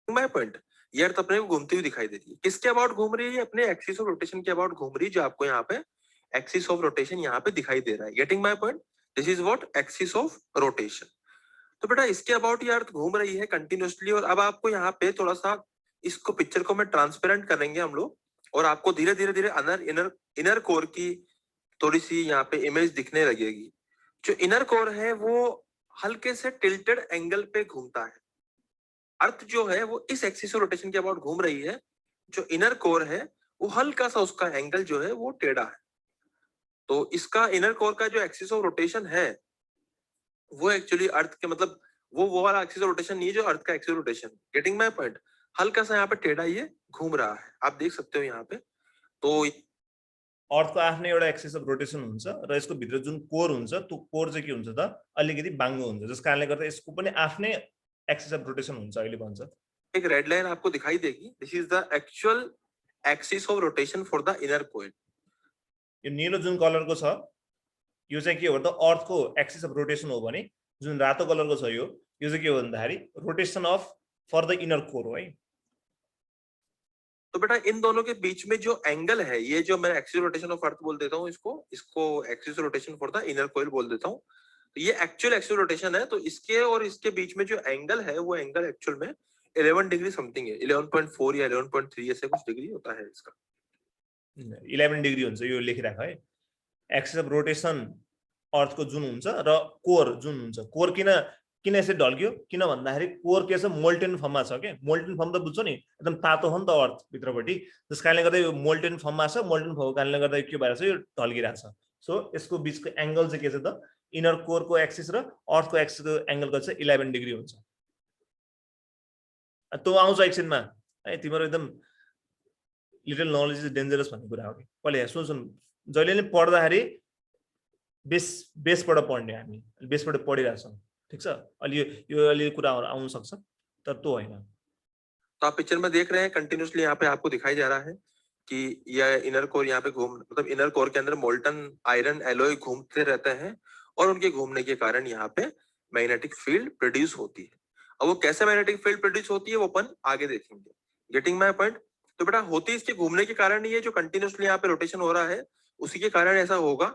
माय पॉइंट, ये अर्थ अपने को घूमती हुई दिखाई दे रही है। किसके अबाउट घूम रही है? अपने एक्सिस ऑफ रोटेशन के अबाउट घूम रही है, जो आपको यहाँ पे एक्सिस ऑफ रोटेशन यहाँ पे दिखाई दे रहा है। Getting my point? This is what axis of rotation. तो बेटा इसके अबाउट ये अर्थ घूम रही है कंटिन्यूअसली। और अब आपको यहाँ पे थोड़ा सा इसको पिक्चर को मैं ट्रांसपेरेंट करेंगे हम लोग, और आपको धीरे धीरे धीरे इनर कोर की थोड़ी सी यहाँ पे इमेज दिखने लगेगी। जो इनर कोर है वो हल्के से टिल्टेड एंगल पे घूमता है। अर्थ जो है वो इस एक्सिस ऑफ रोटेशन के अबाउट घूम रही है। जो इनर कोर है वो हल्का सा उसका एंगल जो है वो टेढ़ा है। तो इसका इनर कोर का जो एक्सिस ऑफ रोटेशन है वो एक्चुअली अर्थ के मतलब वो वाला एक्सिस ऑफ रोटेशन नहीं है जो अर्थ का axis of rotation. Getting my point? हल्का सा यहाँ पे टेढ़ा ये घूम रहा है, आप देख सकते हो यहाँ पे। तो अर्थको आफ्नै एउटा एक्सिस अफ रोटेसन हुन्छ र यसको भित्र जुन कोर हुन्छ त्यो कोर चाहिँ के हुन्छ त, अलिकति बाङ्गो हुन्छ, जस कारणले गर्दा यसको पनि आफ्नै एक्सिस अफ रोटेसन हुन्छ। अहिले भन्छ एक रेड लाइन आपको दिखाई देगी, this is the actual axis of rotation for the inner core. यो नीलो जुन कलरको छ यो चाहिँ के हो त अर्थको एक्सिस अफ रोटेसन हो भने जुन रातो कलरको छ यो चाहिँ के हो भन्दाखेरि rotation of for the inner core हो है। तो बेटा इन दोनों के बीच में जो एंगल है, ये जो मैं एक्सिस रोटेशन ऑफ अर्थ बोल देता हूँ, इसको axis rotation for the inner coil बोल देता हूँ। तो ये एक्चुअल एक्सिस रोटेशन है। तो इसके और इसके बीच में जो एंगल है वो एंगल एक्चुअल में 11 डिग्री समथिंग है, 11.4 या 11.3 ऐसे कुछ डिग्री होता है इसका। 11 डिग्री हुन्छ यो लेखिराख है। एक्सिस अफ रोटेसन अर्थको जुन हुन्छ र कोर जुन हुन्छ, कोर किन यसरी ढल्कियो किन भन्दाखेरि कोर के छ मोल्टेन फर्ममा छ के। मोल्टेन फर्म त बुझ्छौ नि, एकदम तातो हो नि त अर्थ भित्रपट्टि, त्यस कारणले गर्दा यो मोल्टेन फर्ममा छ। मोल्टेन फर्मको कारणले गर्दा के भएर छ यो ढल्किरहेको छ। सो यसको बीचको एंगल चाहिँ के छ त इनर कोरको एक्सिस र अर्थको एक्सिसको एंगल कति छ 11 डिग्री हुन्छ। त्यो आउँछ एकछिनमा है, तिम्रो एकदम लिटल नलेज इज डेन्जरस भन्ने कुरा हो कि। पहिले सुन जहिले नै पढ्दाखेरि बेसबाट पढ्ने, हामी बेसबाट पढिरहेछौँ ठीक छ। अलि यो अलि कुरा आउन सक्छ तर त्यो होइन। तो आप पिक्चर में देख रहे हैं कंटिन्यूसली यहाँ पे आपको दिखाई जा रहा है कि यह इनर कोर यहाँ पे मतलब इनर कोर के अंदर मोल्टन आयरन एलॉय घूमते रहते हैं और उनके घूमने के कारण यहाँ पे मैग्नेटिक फील्ड प्रोड्यूस होती है। अब वो कैसे मैग्नेटिक फील्ड प्रोड्यूस होती है वो अपन आगे देखेंगे। Getting my point? तो बेटा होती इसके घूमने के कारण ही है, जो कंटिन्यूसली यहाँ पे रोटेशन हो रहा है उसी के कारण ऐसा होगा।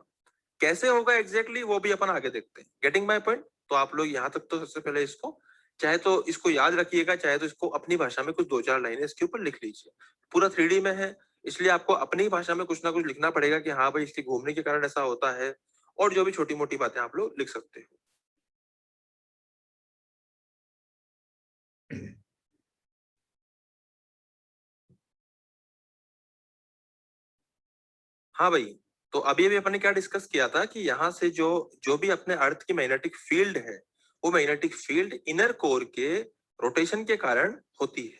कैसे होगा एग्जैक्टली वो भी अपन आगे देखते हैं। Getting my point? तो आप लोग यहाँ तक तो सबसे पहले इसको चाहे तो इसको याद रखिएगा, चाहे तो इसको अपनी भाषा में कुछ 2-4 लाइनें इसके ऊपर लिख लीजिए। पूरा 3D में है इसलिए आपको अपनी भाषा में कुछ ना कुछ लिखना पड़ेगा कि हाँ भाई इसके घूमने के कारण ऐसा होता है, और जो भी छोटी मोटी बातें आप लोग लिख सकते हो। हाँ भाई, तो अभी अपन ने क्या डिस्कस किया था कि यहाँ से जो भी अपने अर्थ की मैग्नेटिक फील्ड है वो मैग्नेटिक फील्ड इनर कोर के रोटेशन के कारण होती है।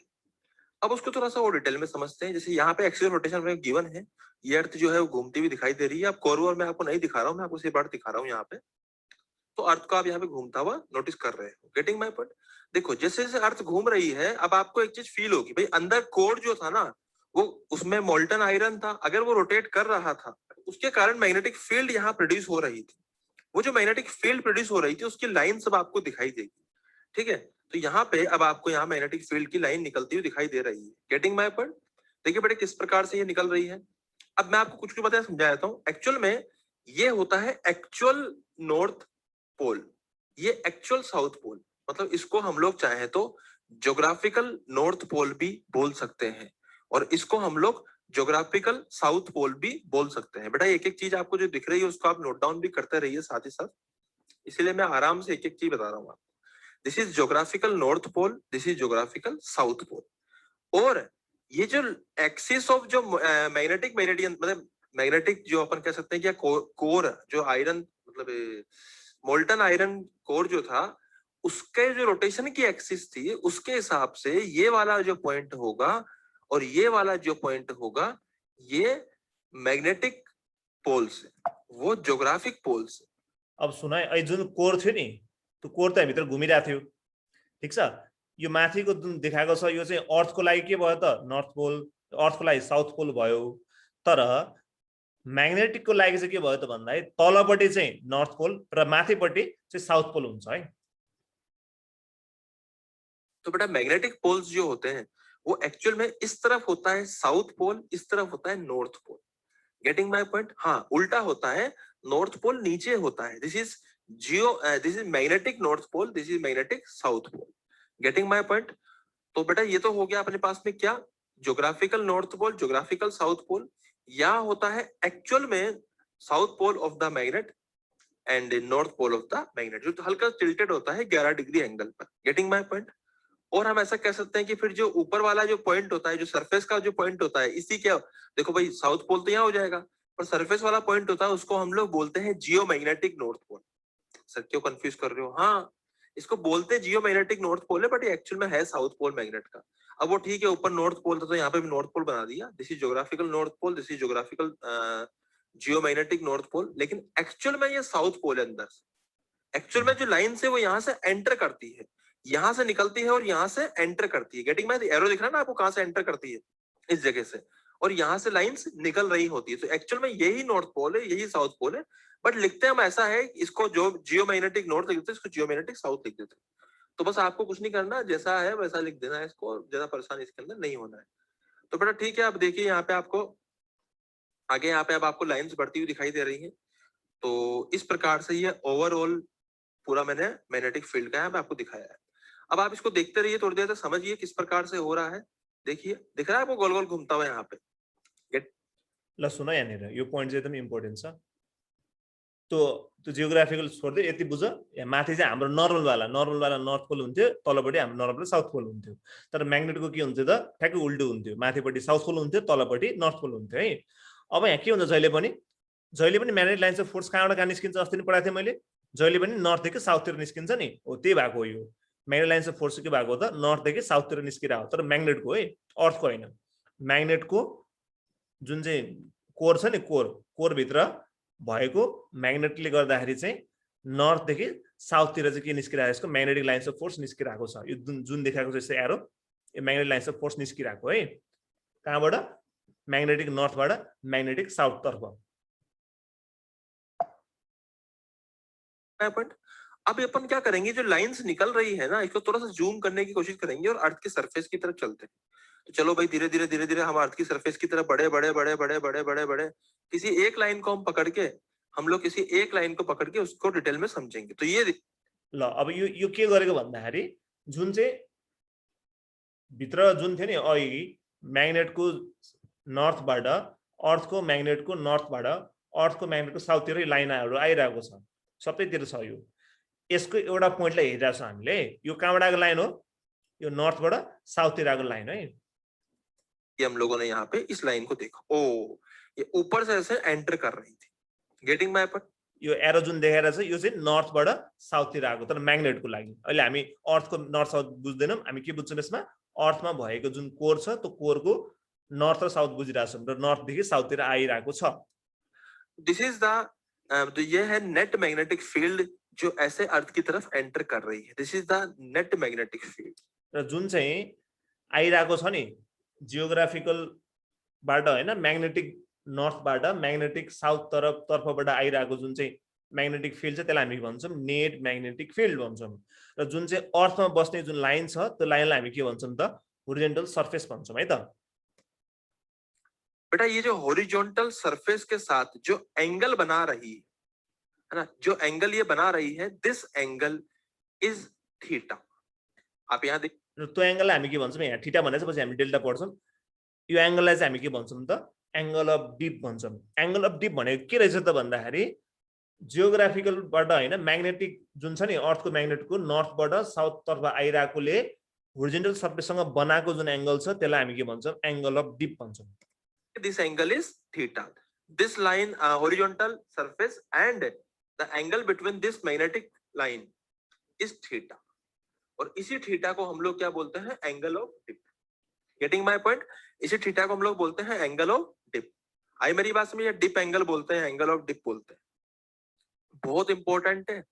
अब उसको थोड़ा सा और डिटेल में समझते हैं। जैसे यहाँ पे एक्सियल रोटेशन में गिवन है, ये अर्थ जो है वो घूमती हुई दिखाई दे रही है। अब कोर वोर मैं आपको नहीं दिखा रहा हूँ, मैं आपको सिर्फ अर्थ दिखा रहा हूँ यहाँ पे। तो अर्थ को आप यहाँ पे घूमता हुआ नोटिस कर रहे हो। Getting my point? देखो जैसे जैसे अर्थ घूम रही है अब आपको एक चीज फील होगी, भाई अंदर कोर जो था ना वो उसमें मोल्टन आयरन था, अगर वो रोटेट कर रहा था उसके कारण मैग्नेटिक फील्ड यहाँ प्रोड्यूस हो रही थी। वो जो मैग्नेटिक फील्ड प्रोड्यूस हो रही थी उसकी लाइन सब आपको दिखाई देगी। ठीक है, तो यहाँ पे अब आपको यहाँ मैग्नेटिक फील्ड की लाइन निकलती हुई दिखाई दे रही है। Getting my point? देखिए बेटे किस प्रकार से ये निकल रही है। अब मैं आपको कुछ बातें समझा देता हूँ। एक्चुअल में ये होता है एक्चुअल नॉर्थ पोल, ये एक्चुअल साउथ पोल, मतलब इसको हम लोग चाहे तो ज्योग्राफिकल नॉर्थ पोल भी बोल सकते हैं और इसको हम लोग ज्योग्राफिकल साउथ पोल भी बोल सकते हैं। बेटा एक एक चीज आपको जो दिख रही है उसको आप नोट डाउन भी करते रहिए साथ ही साथ, इसीलिए मैं आराम से एक एक चीज बता रहा हूँ आपको। This is geographical north pole, this is geographical south pole. और ये जो एक्सिस ऑफ जो मैग्नेटिक मेरिडियन, मतलब मैग्नेटिक जो अपन कह सकते हैं कि कोर जो आयरन मतलब मोल्टन आयरन कोर जो था उसके जो रोटेशन की एक्सिस थी उसके हिसाब से ये वाला जो पॉइंट होगा और ये वाला जो पॉइंट होगा ये मैग्नेटिक पोल्स है, वो ज्योग्राफिक पोल्स है। अब सुनाए अहिले जुन कोर थियो नि त्यो कोर त भित्र घुमिरहेको थियो ठीक छ। यो माथिको जुन देखाएको छ यो चाहिँ अर्थको लागि के भयो त नर्थ पोल, अर्थको लागि साउथ पोल भयो। तर म्याग्नेटिकको लागि चाहिँ के भयो त भन्दाखेरि तलपट्टि चाहिँ नर्थ पोल र माथिपट्टि चाहिँ साउथ पोल हुन्छ है। तो बेटा मैग्नेटिक पोल्स जो होते हैं वो एक्चुअल में इस तरफ होता है साउथ पोल, इस तरफ होता है north pole. Getting my point? हाँ उल्टा होता है, नॉर्थ पोल नीचे होता है। This is magnetic north pole, this is magnetic south pole. Getting my point? तो बेटा ये तो हो गया अपने पास में क्या, geographical north pole, geographical south pole. यहाँ होता है एक्चुअल में south pole of the magnet and north pole of the magnet, जो हल्का टिल्टेड होता है 11 डिग्री एंगल पर। Getting my point? और हम ऐसा कह सकते हैं कि फिर जो ऊपर वाला जो पॉइंट होता है, जो सरफेस का जो पॉइंट होता है, इसी क्या देखो भाई साउथ पोल तो यहाँ हो जाएगा पर सरफेस वाला पॉइंट होता है उसको हम लोग बोलते हैं geomagnetic north pole. Sir क्यों कंफ्यूज कर रहे हो? हाँ इसको बोलते हैं जियो मैग्नेटिक नॉर्थ पोल है बट एक्चुअल में है साउथ पोल मैग्नेट का। अब वो ठीक है ऊपर नॉर्थ पोल था तो यहाँ पे भी नॉर्थ पोल बना दिया। This is geographical north pole, this is geographical geomagnetic north pole. लेकिन एक्चुअल में ये साउथ पोल है अंदर। एक्चुअल में जो लाइन से वो यहाँ से एंटर करती है, यहाँ से निकलती है और यहाँ से एंटर करती है। गेटिंग में एरो दिख रहा है ना आपको कहाँ से एंटर करती है, इस जगह से। और यहाँ से लाइंस निकल रही होती है। तो एक्चुअल में यही नॉर्थ पोल है, यही साउथ पोल है, बट लिखते हम ऐसा है, इसको जो जियोमैग्नेटिक नॉर्थ लिख देते हैं, इसको जियोमैग्नेटिक साउथ लिख देते हैं। तो बस आपको कुछ नहीं करना, जैसा है वैसा लिख देना है, इसको ज्यादा परेशान इसके अंदर नहीं होना है। तो बेटा ठीक है, अब देखिए यहाँ पे आपको आगे, यहाँ पे अब आपको लाइंस बढ़ती हुई दिखाई दे रही है। तो इस प्रकार से ये ओवरऑल पूरा मैंने मैग्नेटिक फील्ड का यहाँ पे आपको दिखाया है। अब आप इसको देखते रहिए, थोड़ी देर तक समझिए किस प्रकार से हो रहा है। देखिए, दिख रहा है आपको गोल गोल घूमता हुआ यहाँ पे। ल सुन यहाँनिर यो पोइन्ट चाहिँ एकदम इम्पोर्टेन्ट छ। त्यो जियोग्राफिकल छोड्दै यति बुझ, यहाँ माथि चाहिँ हाम्रो नर्मलवाला नर्थ पोल हुन्थ्यो, तलपट्टि हाम्रो नर्मल साउथ पोल हुन्थ्यो। तर म्याग्नेटको के हुन्थ्यो त, ठ्याक्कै उल्टो हुन्थ्यो, माथिपट्टि साउथ पोल हुन्थ्यो, तलपट्टि नर्थ पोल हुन्थ्यो है। अब यहाँ के हुन्छ, जहिले पनि म्याग्नेटिक लाइन्स अफ फोर्स कहाँबाट कहाँ निस्किन्छ, अस्ति नै पढाएको थिएँ मैले, जहिले पनि नर्थदेखि साउथतिर निस्किन्छ नि, हो त्यही भएको हो। यो म्याग्नेटिक लाइन्स अफ फोर्स के भएको हो त, नर्थदेखि साउथतिर निस्किरहेको हो, तर म्याग्नेटको है, अर्थको होइन। म्याग्नेटको जुन चाहिँ कोर छ नि, कोरभित्र भएको म्याग्नेटले गर्दाखेरि चाहिँ नर्थदेखि साउथतिर चाहिँ के निस्किरहेको, यसको म्याग्नेटिक लाइन्स अफ फोर्स निस्किरहेको छ। यो जुन देखाएको छ यस्तो एरो, यो म्याग्नेटिक लाइन्स अफ फोर्स निस्किरहेको है। कहाँबाट? म्याग्नेटिक नर्थबाट म्याग्नेटिक साउथ तर्फ। अब अपन क्या करेंगे, जो लाइंस निकल रही है ना, इसको थोड़ा सा जूम करने की कोशिश करेंगे और अर्थ के सरफेस की तरफ चलते हैं। तो चलो भाई, धीरे धीरे हम अर्थ की सरफेस की तरफ बड़े, किसी एक लाइन को हम पकड़ के, हम लोग किसी एक लाइन को पकड़ के उसको डिटेल में समझेंगे। तो ये ल अब यो के गरेको भन्दाखेरि, जुन चाहिँ भित्र जुन थियो नि अघि म्याग्नेटको नर्थबाट अर्थको म्याग्नेटको नर्थबाट अर्थको म्याग्नेटको साउथतिर लाइनहरू आइरहेको छ, सबैतिर छ। यो यसको एउटा पोइन्टलाई हेरिरहेको छ हामीले, यो कहाँबाट आएको लाइन हो, यो नर्थबाट साउथतिर आएको लाइन है। ये हम लोगों ने यहाँ पे इस लाइन को देखा, ओ ये ऊपर से ऐसे एंटर कर रही थी। Getting my point? यो एरो जुन देखाएर छ यो चाहिँ नर्थबाट साउथतिर आएको, तर म्याग्नेटको लागि। अहिले हामी अर्थको नर्थ साउथ बुझ्दैनौँ, हामी के बुझ्छौँ यसमा, अर्थमा भएको जुन कोर छ त्यो कोरको नर्थ र साउथ बुझिरहेको छौँ, र नर्थदेखि साउथतिर आइरहेको छ। दिस इज द ये है नेट मैग्नेटिक फील्ड जो ऐसे अर्थ की तरफ एंटर कर रही है। This is the net magnetic field. र जुन चाहिँ आइरहेको छ नि जियोग्राफिकल बाट हैन, म्याग्नेटिक नर्थबाट म्याग्नेटिक साउथ तर्फबाट आइरहेको जुन चाहिँ म्याग्नेटिक फिल्ड छ त्यसलाई हामी भन्छौँ नेट म्याग्नेटिक फिल्ड भन्छौँ। र जुन चाहिँ अर्थमा बस्ने जुन लाइन छ त्यो लाइनलाई हामी के भन्छौँ त, होरिजेन्टल सरफेस भन्छौँ है त। बेटा ये जो हॉरिजॉन्टल सरफेस के साथ जो एंगल बना रही है ना, जो एंगल ये बना रही है, दिस एंगल इज थीटा। आप यहाँ देख, त्यो एंगललाई हामी के भन्छौँ, यहाँ थीटा भनेपछि हामी डेल्टा पढ्छौँ। यो एंगललाई चाहिँ हामी के भन्छौँ त, एंगल अफ डिप भन्छौँ। एंगल अफ डिप भनेको के रहेछ त भन्दाखेरि, जियोग्राफिकलबाट हैन, म्याग्नेटिक जुन छ नि अर्थको म्याग्नेटको नर्थबाट साउथ तर्फ आइरहेकोले होरिजेन्टल सरफेससँग बनाएको जुन एंगल छ त्यसलाई हामी के भन्छौँ, एंगल अफ डिप भन्छौँ। this angle is theta. This line horizontal surface and the angle between this magnetic line is theta. और इसी थीटा को हम लोग क्या बोलते हैं, angle of dip. Getting my point? इसी थीटा को हम लोग बोलते हैं एंगल ऑफ डिप। आई मेरी बात समझिए, डिप एंगल बोलते हैं, एंगल ऑफ डिप बोलते हैं। बहुत इंपॉर्टेंट है,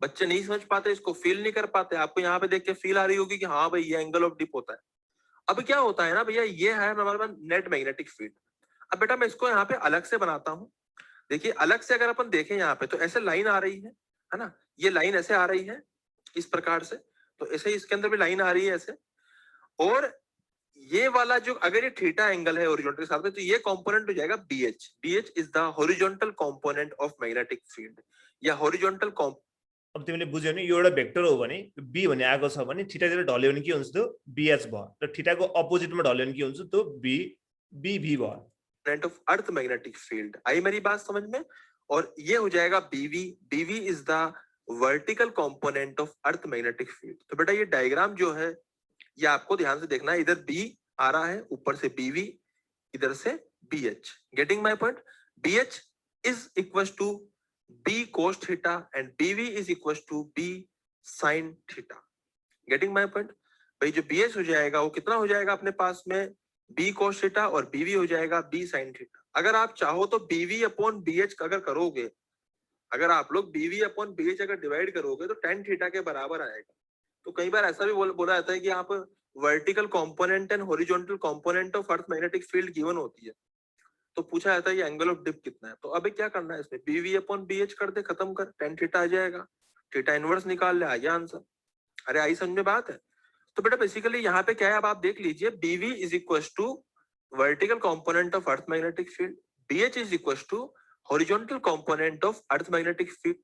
बच्चे नहीं समझ पाते, इसको फील नहीं कर पाते। आपको यहाँ पे देख के फील आ रही होगी कि हाँ भाई ये एंगल ऑफ डिप होता है। अब क्या होता है ना भैया, ये है हमारे पास नेट मैग्नेटिक फील्ड। अब बेटा मैं इसको यहाँ पे अलग से बनाता हूँ। देखिए अलग से अगर अपन देखें यहाँ पे, तो ऐसे लाइन आ रही है ना, ये लाइन ऐसे आ रही है इस प्रकार से, तो ऐसे इसके अंदर भी लाइन आ रही है ऐसे। और ये वाला जो, अगर ये थीटा एंगल है हॉरिजॉन्टल के साथ में, तो ये कंपोनेंट हो जाएगा BH। BH is the horizontal component of magnetic field, yeah horizontal component. अब तिमीले बुझ्यौ नि, यो एउटा भेक्टर हो भने बी भने आएको छ भने थीटातिर ढल्यो भने के हुन्छ, त्यो BH भयो, र थीटाको अपोजिटमा ढल्यो भने के हुन्छ, त्यो BV भयो। Of earth magnetic field. आई मेरी बात समझ में? और ये हो जाएगा BV। BV is the vertical component of earth magnetic field. तो बेटा ये डायग्राम जो है ये आपको ध्यान से देखना है, इधर B आ रहा है, ऊपर से BV, इधर से BH। Getting my point? BH is equal to B cos theta and BV is equals to B sin theta। Getting my point? भाई जो BH हो जाएगा वो कितना हो जाएगा अपने पास में, B cos theta, और BV हो जाएगा B sin theta। अगर आप चाहो तो BV अपॉन BH अगर करोगे, अगर आप लोग BV अपॉन BH अगर डिवाइड करोगे तो tan थीटा के बराबर आएगा। तो कई बार ऐसा भी बोला जाता है कि आप vertical component and horizontal component of earth magnetic field given होती है, तो पूछा जाता है ये एंगल ऑफ डिप कितना है। तो अभी क्या करना है इसमें, BV अपॉन BH कर दे, खत्म कर, tan थीटा आ जाएगा, थीटा इनवर्स निकाल ले, आ गया आंसर। अरे आई समझ में बात है। तो बेटा बेसिकली यहाँ पे क्या है, अब आप देख लीजिए, BV is equal to vertical component of earth magnetic field, BH is equal to horizontal component of earth magnetic field.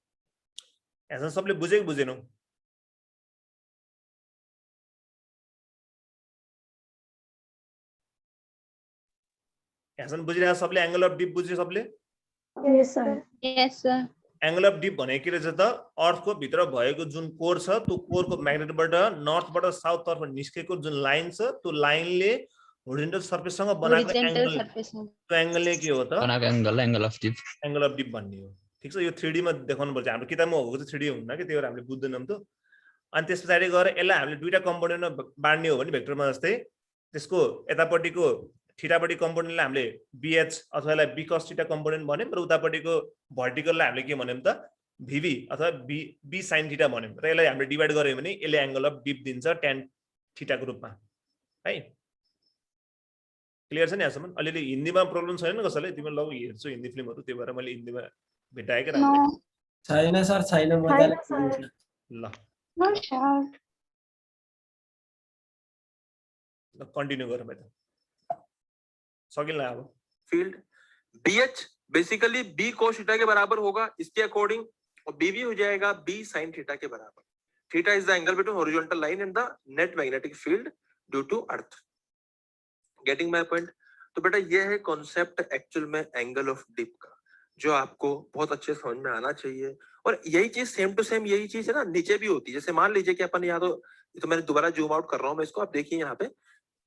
ऐसा सबले बुझे कि बुझेनौ? ऐसा बुझिरहेको सबले एंगल अफ डिप बुझ्यो सबले? Yes, sir. Angle of dip भनेको के रहेछ त, अर्थको भित्र भएको जुन कोर छ त्यो कोरको म्याग्नेटबाट नर्थबाट साउथ तर्फ निस्केको जुन लाइन छ त्यो लाइनले होरिजोन्टल सर्फेससँग बनाएको Horizontal एंगल, surface. त्यो एंगलले के हो त? बनाएको angle of dip. Angle of dip भन्ने हो। ठीक छ, यो 3D मा देखाउनु पर्छ। हाम्रो किताबमा भएको चाहिँ 3D हुन्न के, त्यही भएर हामीले बुझ्दैनौँ त। अनि त्यसपछि गएर यसलाई हामीले दुईटा कम्पोनेन्टमा बाँड्ने हो भने भेक्टरमा जस्तै, त्यसको यतापट्टिको थीटापट्टि कम्पोनेन्टलाई हामीले BH अथवा यसलाई B cos थीटा कम्पोनेन्ट भन्यौं, र उतापट्टिको भर्टिकललाई हामीले के भन्यौं त, VV अथवा B sin थीटा भन्यौं, र यसलाई हामीले डिवाइड गर्यौं भने यसले एंगल अफ डिप दिन्छ tan थीटाको रूपमा है। क्लियर छ नि यहाँसम्म? अलिअलि हिन्दीमा प्रब्लम छैन कसैले? तिमीले लग हेर्छु हिन्दी फिल्महरु, त्यही भएर मैले हिन्दीमा भेटाएँ के राम्रो। No. छैन सर, छैन, मजाले बुझिन्छ। ल No, sir. कन्टिन्यू गरौँ है त, सकिन्छ अब। Field BH basically B cos theta के बराबर होगा इसके अकॉर्डिंग, और BV हो जाएगा B sin थीटा के बराबर। Theta is the angle between horizontal line and the net magnetic field due to earth. Getting my point? तो बेटा ये है कॉन्सेप्ट एक्चुअल में एंगल ऑफ डिप का, जो आपको बहुत अच्छे समझ में आना चाहिए। और यही चीज सेम टू सेम यही चीज है ना नीचे भी होती है। जैसे मान लीजिए कि अपन यहाँ तो मैंने दोबारा जूम आउट कर रहा हूँ मैं इसको, आप देखिए यहाँ पे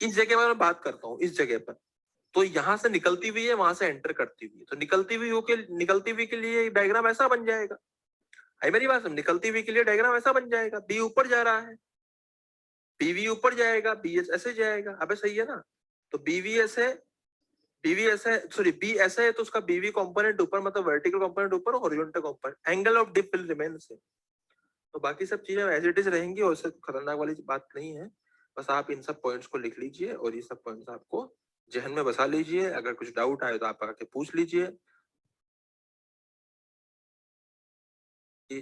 इस जगह पर मैं बात करता हूँ, इस जगह पर तो यहाँ से निकलती हुई है, वहां से एंटर करती हुई है, तो निकलती हुई के लिए डायग्राम ऐसा बन जाएगा। है मेरी बात? निकलती हुई के लिए डायग्राम ऐसा बन जाएगा, B ऊपर जा रहा है, BV ऊपर जाएगा, BH ऐसे जाएगा। अबे सही है ना? तो BV ऐसे सॉरी B ऐसा है तो उसका BV कंपोनेंट ऊपर, मतलब वर्टिकल कंपोनेंट ऊपर, horizontal component, angle of dip will remain same. तो बाकी सब चीजें एज इट इज रहेंगी, और उससे खतरनाक वाली बात नहीं है। बस आप इन सब पॉइंट्स को लिख लीजिए और ये सब पॉइंट्स आपको जहन में बसा लीजिए। अगर कुछ डाउट आए तो आप आके पूछ लीजिए।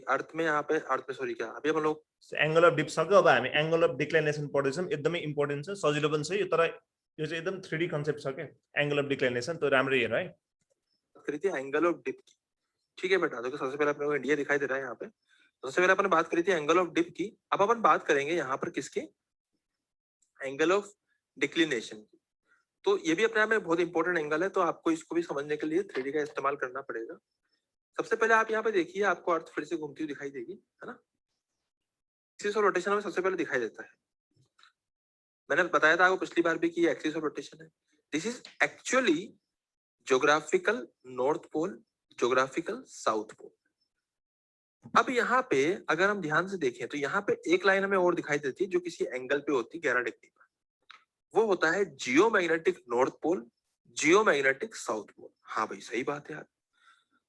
अर्थ में यहाँ पे सॉरी क्या अभी हम लोग एंगल अफ डिप सक्यो। अब हामी एंगल अफ डिक्लाइनेसन पढ्दैछौँ, एकदमै इम्पोर्टेन्ट छ, सजिलो पनि छ यो, तर यो चाहिँ एकदम 3D कन्सेप्ट छ के एंगल अफ डिक्लाइनेसन। तो राम्ररी हेर है। बात करी थी एंगल ऑफ डिप की, ठीक है बेटा? देखो सबसे पहले अपने को इंडिया दिखाई दे रहा है यहाँ पे, सबसे पहले अपन बात करी थी एंगल ऑफ डिप की। अब अपन बात करेंगे यहाँ पर किसकी? एंगल ऑफ डिक्लिनेशन की। तो ये भी अपने आप में बहुत इंपॉर्टेंट एंगल है, तो आपको इसको भी समझने के लिए 3D का इस्तेमाल करना पड़ेगा। सबसे पहले आप यहाँ पे देखिए, आपको अर्थ फिर से घूमती हुई दिखाई देगी, है ना? एक्सिस ऑफ रोटेशन में सबसे पहले दिखाई देता है। मैंने बताया था आपको पिछली बार भी कि ये एक्सिस ऑफ रोटेशन है। This is actually geographical north pole, geographical south pole. अब यहाँ पे अगर हम ध्यान से देखें तो यहाँ पे एक लाइन हमें और दिखाई देती है जो किसी एंगल पे होती है 11 डिग्री पर, वो होता है geomagnetic north pole, geomagnetic south pole. हाँ भाई सही बात है यार।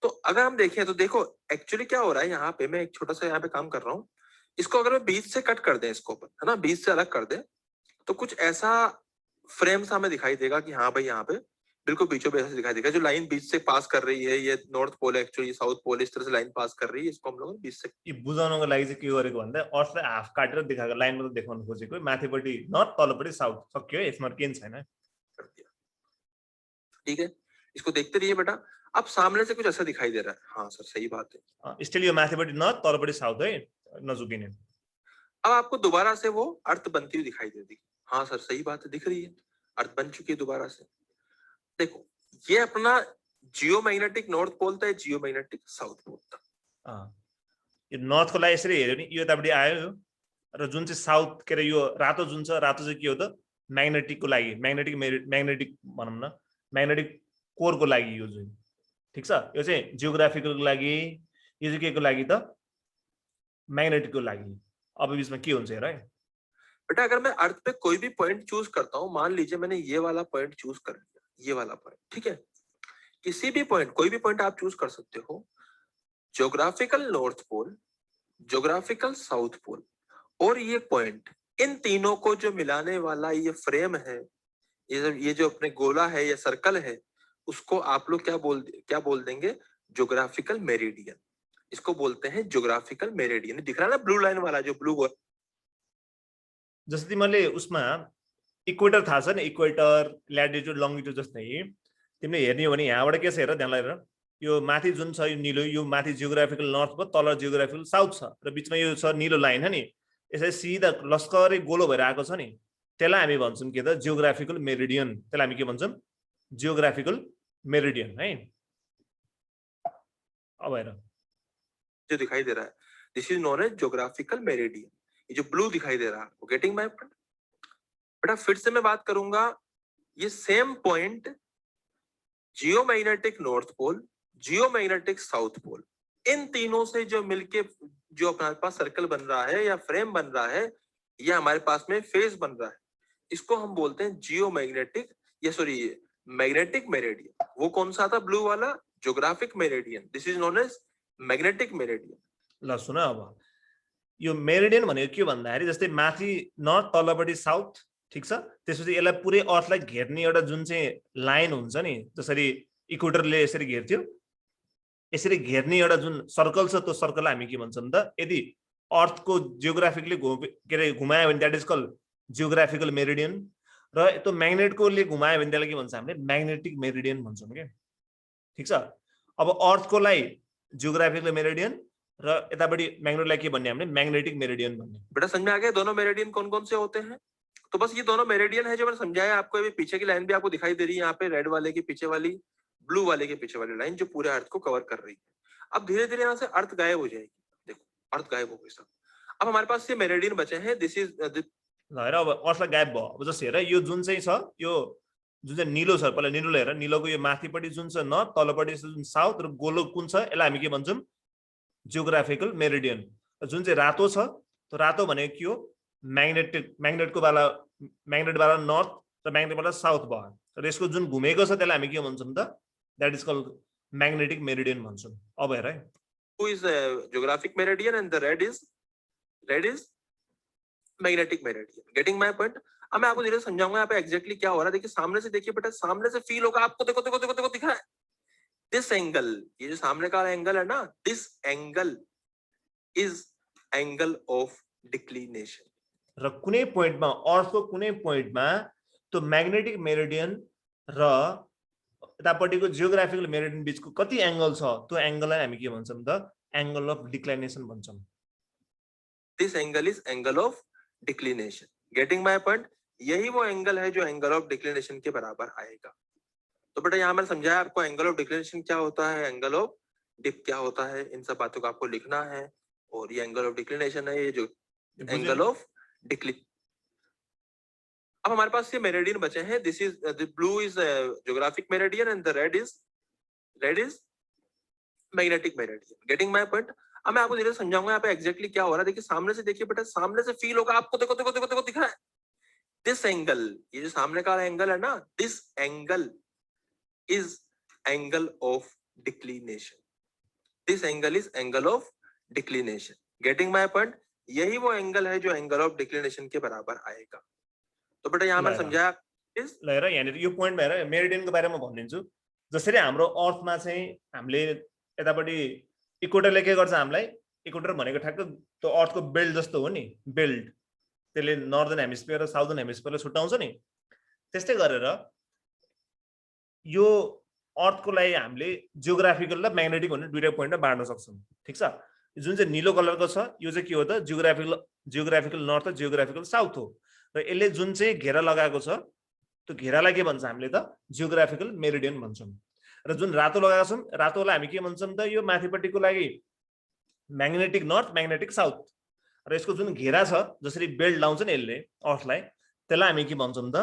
तो अगर हम देखें तो देखो एक्चुअली क्या हो रहा है यहाँ पे, मैं एक छोटा सा यहाँ पे काम कर रहा हूँ, इसको अगर मैं बीच से कट कर दें, इसको है ना, बीच से अलग कर दें, तो कुछ ऐसा फ्रेम सा हमें दिखाई देगा कि हाँ भाई यहाँ पे बिल्कुल बीचों बीच दिखाई देगा। जो लाइन बीच से पास कर रही है, ये नॉर्थ पोल है एक्चुअली, साउथ पोल, इस तरह से लाइन पास कर रही है, इसको हम लोग बीच से यो बुझाउनको लागि चाहिँ के गरेको भन्दा अर्थलाई हाफ काटेर देखाएको लाइनमा त देखाउन खोजेको, माथिपट्टि नर्थ तलपट्टि साउथ, सक्यो, यसमा केही छैन। कर दिया, ठीक है? इसको देखते रहिए बेटा। अब सामने से कुछ ऐसा दिखाई दे रहा है। हाँ सर सही बात है। स्टिल यो माथिपट्टि नर्थ तलपट्टि साउथ है, नजुकिने। अब आपको दोबारा से वो अर्थ बनती हुई दिखाई देगी। हाँ सर सही बात है, दिख रही है, अर्थ बन चुकी है दोबारा से। देखो ये अपना जियोमैग्नेटिक नॉर्थ पोल था, जियोमैग्नेटिक साउथ पोल था। यो नर्थको लागि यसरी हेर्यो नि, यो यतापट्टि आयो र जुन चाहिँ साउथ के अरे यो रातो जुन छ, रातो चाहिँ के हो त? म्याग्नेटिकको लागि, म्याग्नेटिक भनौँ न, म्याग्नेटिक कोरको लागि यो जुन, ठीक छ? यो चाहिँ जियोग्राफिकलको लागि, यो चाहिँ केको लागि त? म्याग्नेटिकको लागि। अब बीचमा के हुन्छ हेर है बेटा। अगर मैं अर्थ पे कोई भी पॉइंट चूज करता हूँ, मान लीजिए मैंने ये वाला पॉइंट चूज कर लिया, ये वाला पॉइंट, ठीक है? किसी भी पॉइंट, कोई भी पॉइंट आप चूज कर सकते हो, geographical north pole, geographical south pole, और ये पॉइंट इन तीनों को जो मिलाने वाला ये फ्रेम है, ये जो अपने गोला है या सर्कल है, उसको आप लोग क्या बोल देंगे? Geographical meridian. इसको बोलते हैं ज्योग्राफिकल मेरिडियन। दिख रहा है ना ब्लू लाइन वाला, जो ब्लू जस्तो तिमीले उसमा इक्वेटर थाहा छ नि, इक्वेटर ल्याटिट्युड लङ्गिट्युड जस्तै तिमीले हेर्ने हो भने यहाँबाट के छ हेर, ध्यान लगाएर यो माथि जुन छ यो निलो, यो माथि जियोग्राफिकल नर्थ भयो, तल जियोग्राफिकल साउथ छ र बिचमा यो छ निलो लाइन है नि, यसरी सिधा लस्करै गोलो भएर आएको छ नि, त्यसलाई हामी भन्छौँ के त? Geographical meridian. त्यसलाई हामी के भन्छौँ? जियोग्राफिकल मेरिडियन है। अब हेर जो दिखाई दे रहा है, this is known as geographical meridian. ये जो ब्लू दिखाई दे रहा है, गेटिंग माय पॉइंट? बेटा फिर से मैं बात करूंगा, ये same point geomagnetic north pole, geomagnetic south pole, इन तीनों से जो मिलके जो अपने पास सर्कल बन रहा है या फ्रेम बन रहा है, या हमारे पास में फेस बन रहा है, इसको हम बोलते हैं जियोमैग्नेटिक, या सॉरी मैग्नेटिक मेरिडियन। वो कौन सा था ब्लू वाला? Geographic meridian. This is known as magnetic meridian. ल सुन, अब यो मेरिडियन भनेको के भन्दाखेरि जस्तै माथि नर्थ, तलपट्टि साउथ, ठीक छ? त्यसपछि यसलाई पुरै अर्थलाई घेर्ने एउटा जुन चाहिँ लाइन हुन्छ नि, जसरी इक्वेटरले यसरी घेर्थ्यो, यसरी घेर्ने एउटा जुन सर्कल छ, त्यो सर्कललाई हामी के भन्छौँ त? यदि अर्थको जियोग्राफिकली घुमायो भने that is call geographical meridian, र त्यो म्याग्नेटकोले घुमायो भने त्यसलाई के भन्छ? हामीले म्याग्नेटिक मेरिडियन भन्छौँ के, ठीक छ? अब अर्थकोलाई जियोग्राफिकल मेरिडियन र यतापट्टि मैग्नेटलाई के भन्ने? हामीले मैग्नेटिक मेरिडियन भन्ने। बेटा समझ में आ गया दोनों मेरिडियन कौन कौन से होते हैं? तो बस ये दोनों मेरिडियन है जो मैंने समझाया आपको। अभी पीछे की लाइन भी आपको दिखाई दे रही है यहाँ पे, रेड वाले के पीछे वाली, ब्लू वाले के पीछे वाली लाइन, जो पूरे अर्थ को कवर कर रही है। अब धीरे धीरे यहाँ से अर्थ गायब हो जाएगी। देखो अर्थ गायब हो गई सब। अब हमारे पास ये मेरिडियन बचे हैं। दिस इज हेर, अब अर्थलाई गायब भयो। अब जस्तो हेर, यो जुन चाहिँ छ, यो जुन चाहिँ निलो छ, पहिला निलो हेर, निलोको यो माथिपट्टि जुन छ नर्थ, तलपट्टि जुन साउथ, र गोलो कुन छ, यसलाई हामी के भन्छौँ? Geographical meridian. जुन चाहिँ रातो छ, त्यो रातो भनेको के हो? म्याग्नेटवाला नर्थ र म्याग्नेटवाला साउथ भयो, र यसको जुन घुमेको छ त्यसलाई हामी के भन्छौँ त? That is called magnetic meridian भन्छौँ। अब हेर है, who is geographic meridian and the red is magnetic meridian. Getting my point? अब मैं आपको धीरे समझाऊंगा यहाँ पे एग्जैक्टली क्या हो रहा है। देखिए सामने से, देखिए बेटा सामने से फील होगा आपको। देखो देखो देखो देखो दिख रहा है दिस एंगल, ये जो सामने का एंगल है ना, this angle is angle of declination. र कुनै पोइन्टमा, अर्थको कुनै पोइन्टमा त्यो म्याग्नेटिक मेरिडियन र यतापट्टिको जियोग्राफिकल मेरिडियन बीचको कति एंगल छ, त्यो एंगललाई हामी के भन्छौँ त? एंगल अफ डिक्लाइनेसन भन्छौँ। This angle is angle of declination. Getting my point? यही वो एंगल है जो एंगल ऑफ डिक्लिनेशन के बराबर आएगा। तो बेटा यहाँ मैंने समझाया आपको एंगल ऑफ डिक्लिनेशन क्या होता है, एंगल ऑफ डिप क्या होता है, इन सब बातों को आपको लिखना है। और ये एंगल ऑफ डिक्लिनेशन है, ये जो एंगल ऑफ डिक्लिनेशन। अब हमारे पास ये मेरिडियन बचे हैं। This is the blue is geographic meridian and the red is magnetic meridian. Getting my point? अब मैं आपको धीरे समझाऊंगा यहाँ पे एग्जैक्टली क्या हो रहा है। देखिए सामने से, देखिए बेटा सामने से फील होगा आपको। देखो देखो देखो देखो दिख रहा है दिस एंगल, ये जो सामने का एंगल है ना, this angle is angle of declination. This angle is angle of declination. Getting my point? यही वो एंगल है जो एंगल ऑफ डिक्लिनेशन के बराबर आएगा। तो बेटा यहाँ मैंने समझाया ल हेर, यहाँनिर यो पोइन्टमा हेर, मेरिडियनको बारेमा भनिदिन्छु। जसरी हाम्रो अर्थमा चाहिँ हामीले यतापट्टि इक्वेटरले के गर्छ हामीलाई? इक्वेटर भनेको ठ्याक्क त्यो अर्थको बेल्ट जस्तो हो नि, बेल्ट। त्यसले नर्दर्न हेमिस्फियर र साउदर्न हेमिस्फियरलाई छुट्याउँछ नि। त्यस्तै गरेर यो अर्थको लागि हामीले जियोग्राफिकल र म्याग्नेटिक भन्ने दुईटा पोइन्टमा बाँड्न सक्छौँ, ठीक छ? जुन चाहिँ निलो कलरको छ, यो चाहिँ के हो त? जियोग्राफिकल नर्थ र जियोग्राफिकल साउथ हो। र यसले जुन चाहिँ घेरा लगाएको छ, त्यो घेरालाई के भन्छ हामीले त? जियोग्राफिकल मेरिडियन भन्छौँ। र जुन रातो लगाएको छौँ, रातोलाई हामी के भन्छौँ त? यो माथिपट्टिको लागि म्याग्नेटिक नर्थ, म्याग्नेटिक साउथ। र यसको जुन घेरा छ, जसरी बेल्ट लाउँछ नि यसले अर्थलाई, त्यसलाई हामी के भन्छौँ त?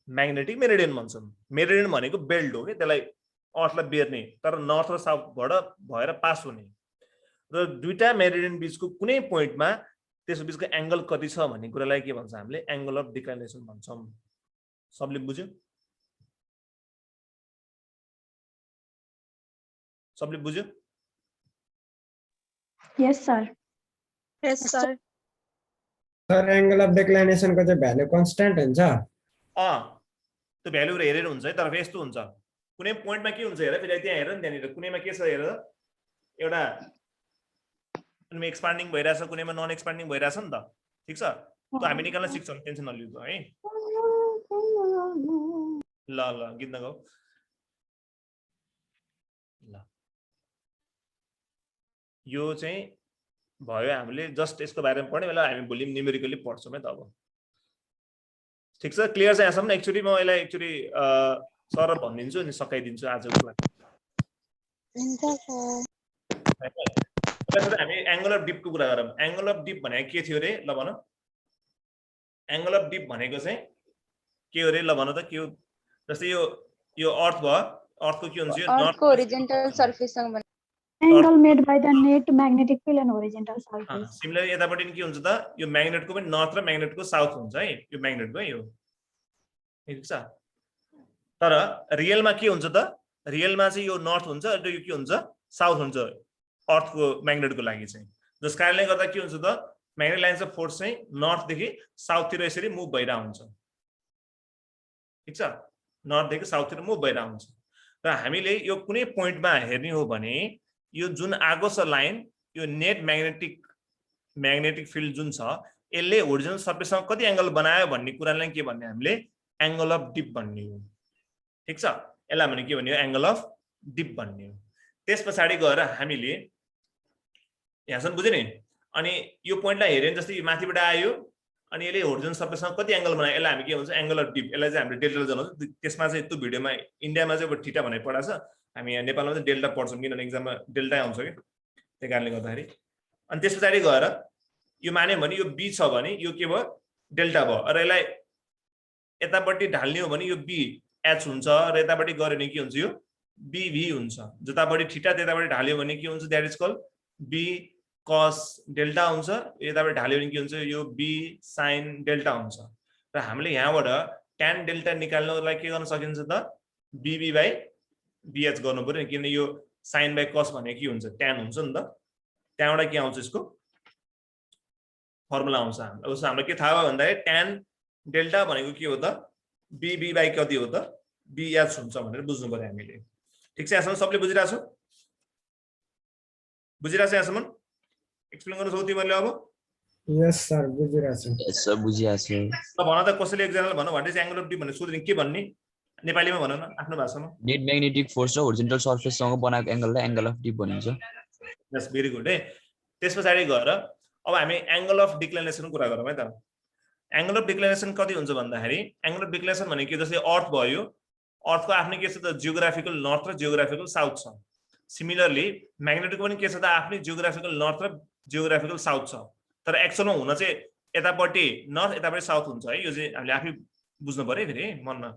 म्याग्नेटिक मेरिडियन भन्छौँ। मेरिडियन भनेको बेल्ट हो कि, त्यसलाई अर्थलाई बेर्ने, तर नर्थ र साउथबाट भएर पास हुने। र दुईटा मेरिडियन बीचको कुनै पोइन्टमा त्यसको बीचको एंगल कति छ भन्ने कुरालाई के भन्छ? हामीले एंगल अफ डिक्लाइनेसन भन्छौँ। सबले बुझ्यो? सबले बुझ्यो? Yes, sir. Yes, sir. Sir angle of declination को चाहिँ भ्यालु कन्स्ट्यान्ट हुन्छ त्यो भ्यालु हेरेर हुन्छ है तर यस्तो हुन्छ कुनै पोइन्टमा के हुन्छ हेर फेरि त्यहाँ हेर नि त्यहाँनिर कुनैमा के छ हेर एउटा कुनैमा एक्सपान्डिङ भइरहेछ कुनैमा नन एक्सपान्डिङ भइरहेछ नि त ठीक छ त्यो हामी निकाल्न सिक्छौँ टेन्सन नलिनु है ल ल गीत नगाऊ ल यो चाहिँ भयो हामीले जस्ट यसको बारेमा पढ्यौँ बेला हामी भोलि न्युमेरिकली पढ्छौँ है त अब ठीक छ क्लियर छ यहाँसम्म एक्चुअली म यसलाई एक्चुअली सर भनिदिन्छु अनि सकाइदिन्छु आजको लागि हामी एंगल अफ डिपको कुरा गरौँ एंगल अफ डिप भनेको के थियो रे ल भन एंगल अफ डिप भनेको चाहिँ के हो रे ल भन त के हो जस्तै यो अर्थ भयो अर्थको के हुन्छ यो Earth को horizontal surface सँग angle made by the net magnetic field and horizontal surface. Similarly यतापट्टि के हुन्छ त यो म्याग्नेटको पनि नर्थ र म्याग्नेटको साउथ हुन्छ है यो म्याग्नेटको यो ठीक छ तर रियलमा के हुन्छ त रियलमा चाहिँ यो नर्थ हुन्छ र यो के हुन्छ साउथ हुन्छ अर्थको म्याग्नेटको लागि चाहिँ जस कारणले गर्दा के हुन्छ त म्याग्नेटिक लाइन्स अफ फोर्स चाहिँ नर्थदेखि साउथतिर यसरी मुभ भइरहेको हुन्छ ठीक छ नर्थदेखि साउथतिर मुभ भइरहेको हुन्छ र हामीले यो कुनै पोइन्टमा हेर्ने हो भने यो जुन आगो छ लाइन यो नेट म्याग्नेटिक फिल्ड जुन छ यसले होरिजोनल सर्फेससँग कति एंगल बनायो भन्ने कुरालाई के भन्ने हामीले एंगल अफ डिप भन्ने हो ठीक छ यसलाई भने के भन्ने हो एंगल अफ डिप भन्ने हो त्यसपछि गएर हामीले यहाँसम्म बुझ्यो नि अनि यो पोइन्टलाई हेर्यो जस्तै यो माथिबाट आयो अनि यसले होरिजोनल सर्फेससँग कति एंगल बनायो यसलाई हामी के भन्छ एंगल अफ डिप यसलाई चाहिँ हामीले डेल्टा जनाउँछ त्यसमा चाहिँ त्यो भिडियोमा इन्डियामा चाहिँ अब थीटा भनेर पढाएको छ हामी यहाँ नेपालमा चाहिँ डेल्टा पढ्छौँ किनभने एक्जाममा डेल्टा आउँछ कि त्यही कारणले गर्दाखेरि अनि त्यसपछि गएर यो मान्यो भने यो बी छ भने यो के भयो डेल्टा भयो र यसलाई यतापट्टि ढाल्ने हो भने यो बी एच हुन्छ र यतापट्टि गऱ्यो भने के हुन्छ यो बीभी हुन्छ जतापट्टि थीटा त्यतापट्टि ढाल्यो भने के हुन्छ द्याट इज कल्ड बी कस डेल्टा हुन्छ यतापट्टि ढाल्यो भने के हुन्छ यो बी साइन डेल्टा हुन्छ र हामीले यहाँबाट tan डेल्टा निकाल्नलाई के गर्न सकिन्छ त बीबी बाइ बीएच गर्नु पर्यो किनभने यो साइन बाइ कस भनेको के हुन्छ tan हुन्छ नि त त्यहाँबाट के आउँछ यसको फर्मुला आउँछ हाम्रो के थाहा भयो भन्दाखेरि tan डेल्टा भनेको के हो त बीबी बाइ कति हो त बीएच हुन्छ भनेर बुझ्नु पर्यो हामीले ठीक छ यहाँसम्म सबले बुझिरहेको छौ बुझिरहेको छ यहाँसम्म एक्सप्लेन गर्न सक्छु तिमीले अब यस सर बुझिरहेको छु यस सर बुझिरहेको छु ल भन त कसैले एकजनाले भन भन्दै चाहिँ एंगल अफ डिप भनेर सोध्ने के भन्ने नेपालीमा भन न आफ्नो भाषामा नेट म्याग्नेटिक फोर्स र होरिजोन्टल सर्फेससँग बनाएको एंगललाई एंगल अफ डिप भनिन्छ यस भेरी गुड है त्यसपछि गएर अब हामी एंगल अफ डिक्लाइनेसनको कुरा गरौँ है त एंगल अफ डिक्लाइनेसन कति हुन्छ भन्दाखेरि एंगल अफ डिक्लाइनेसन भनेको जस्तै अर्थ भयो अर्थको आफ्नै के छ त जियोग्राफिकल नर्थ र जियोग्राफिकल साउथ छ सिमिलरली म्याग्नेटको पनि के छ त आफ्नै जियोग्राफिकल नर्थ र जियोग्राफिकल साउथ छ तर एक्चुअलमा हुन चाहिँ यतापट्टि नर्थ यतापट्टि साउथ हुन्छ है यो चाहिँ हामीले आफै बुझ्नु पर्यो फेरि मनमा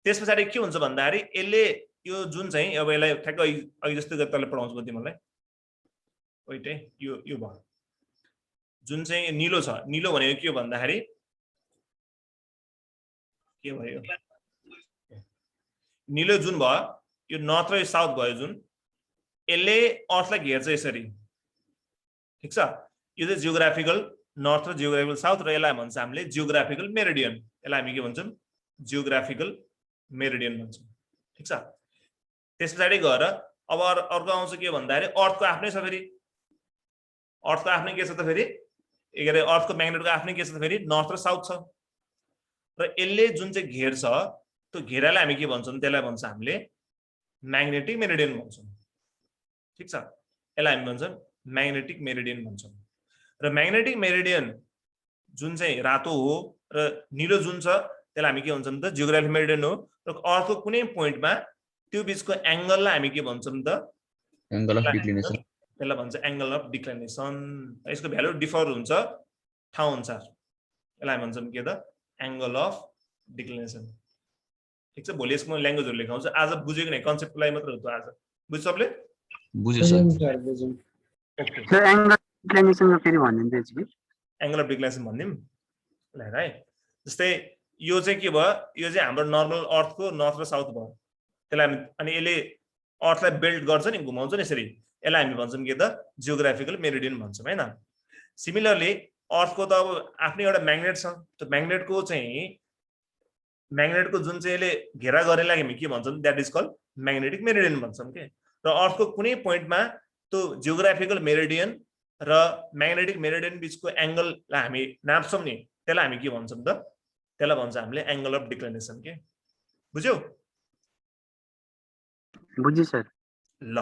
त्यसपछि के हुन्छ भन्दाखेरि यसले यो जुन चाहिँ अब यसलाई ठ्याक्कै अघि जस्तो गरी तले पढाउँछु म तिमीलाई वेट है यो भयो जुन चाहिँ निलो छ निलो भनेको के हो भन्दाखेरि के भयो निलो जुन भयो यो नर्थ र साउथ भयो जुन यसले अर्थलाई घेर्छ यसरी ठीक छ यो चाहिँ जियोग्राफिकल नर्थ र जियोग्राफिकल साउथ र यसलाई भन्छ हामीले जियोग्राफिकल मेरिडियन यसलाई हामी के भन्छौँ जियोग्राफिकल मेरिडियन भन्छौँ ठीक छ त्यसपछि गएर अब अर्को आउँछ के भन्दाखेरि अर्थको आफ्नै छ फेरि अर्थको आफ्नै के छ त फेरि के अरे अर्थको म्याग्नेटको आफ्नै के छ त फेरि नर्थ र साउथ छ र यसले जुन चाहिँ घेर्छ त्यो घेरालाई हामी के भन्छौँ त्यसलाई भन्छ हामीले म्याग्नेटिक मेरिडियन भन्छौँ ठीक छ यसलाई हामी भन्छौँ म्याग्नेटिक मेरिडियन भन्छौँ र म्याग्नेटिक मेरिडियन जुन चाहिँ रातो हो र निलो जुन छ त्यसलाई हामी के भन्छौँ त जियोग्राफिक मेरिडियन हो र अर्थको कुनै पोइन्टमा त्यो बिचको एंगललाई हामी के भन्छौँ त एंगल अफ डिक्लाइनेसन त्यसलाई भन्छ एंगल अफ डिक्लाइनेसन यसको भ्यालु डिफर हुन्छ ठाउँ अनुसार यसलाई हामी भन्छौँ के त एंगल अफ डिक्लाइनेसन ठीक छ भोलि यसको ल्याङ्ग्वेजहरु लेखाउँछु आज बुझेको नै कन्सेप्टलाई मात्र हो त आज बुझ्छ सबले बुझ्यो सर सर बुझ्यौँ ओके सर एंगल डिक्लाइनेसन फेरि भनिदिनु चाहिँ एंगल अफ डिक्लाइनेसन भन्दिम ल है जस्तै यो चाहिँ के भयो यो चाहिँ हाम्रो नर्मल अर्थको नर्थ र साउथ भयो त्यसलाई अनि यसले अर्थलाई बेल्ट गर्छ नि घुमाउँछ नि यसरी यसलाई हामी भन्छौँ के त जियोग्राफिकल मेरिडियन भन्छौँ हैन सिमिलरली अर्थको त अब आफ्नै एउटा म्याग्नेट छ, त्यो म्याग्नेटको जुन चाहिँ यसले घेरा गरेलाई हामी के भन्छौँ, that is called magnetic meridian भन्छौँ के। र अर्थको कुनै पोइन्टमा त्यो जियोग्राफिकल मेरिडियन र म्याग्नेटिक मेरिडियन बिचको एंगललाई हामी नाप्छौँ नि, त्यसलाई हामी के भन्छौँ त, त्यसलाई भन्छ हामीले एंगल अफ डिक्लिनेसन के। बुझ्यौ? बुझ्यो सर। ल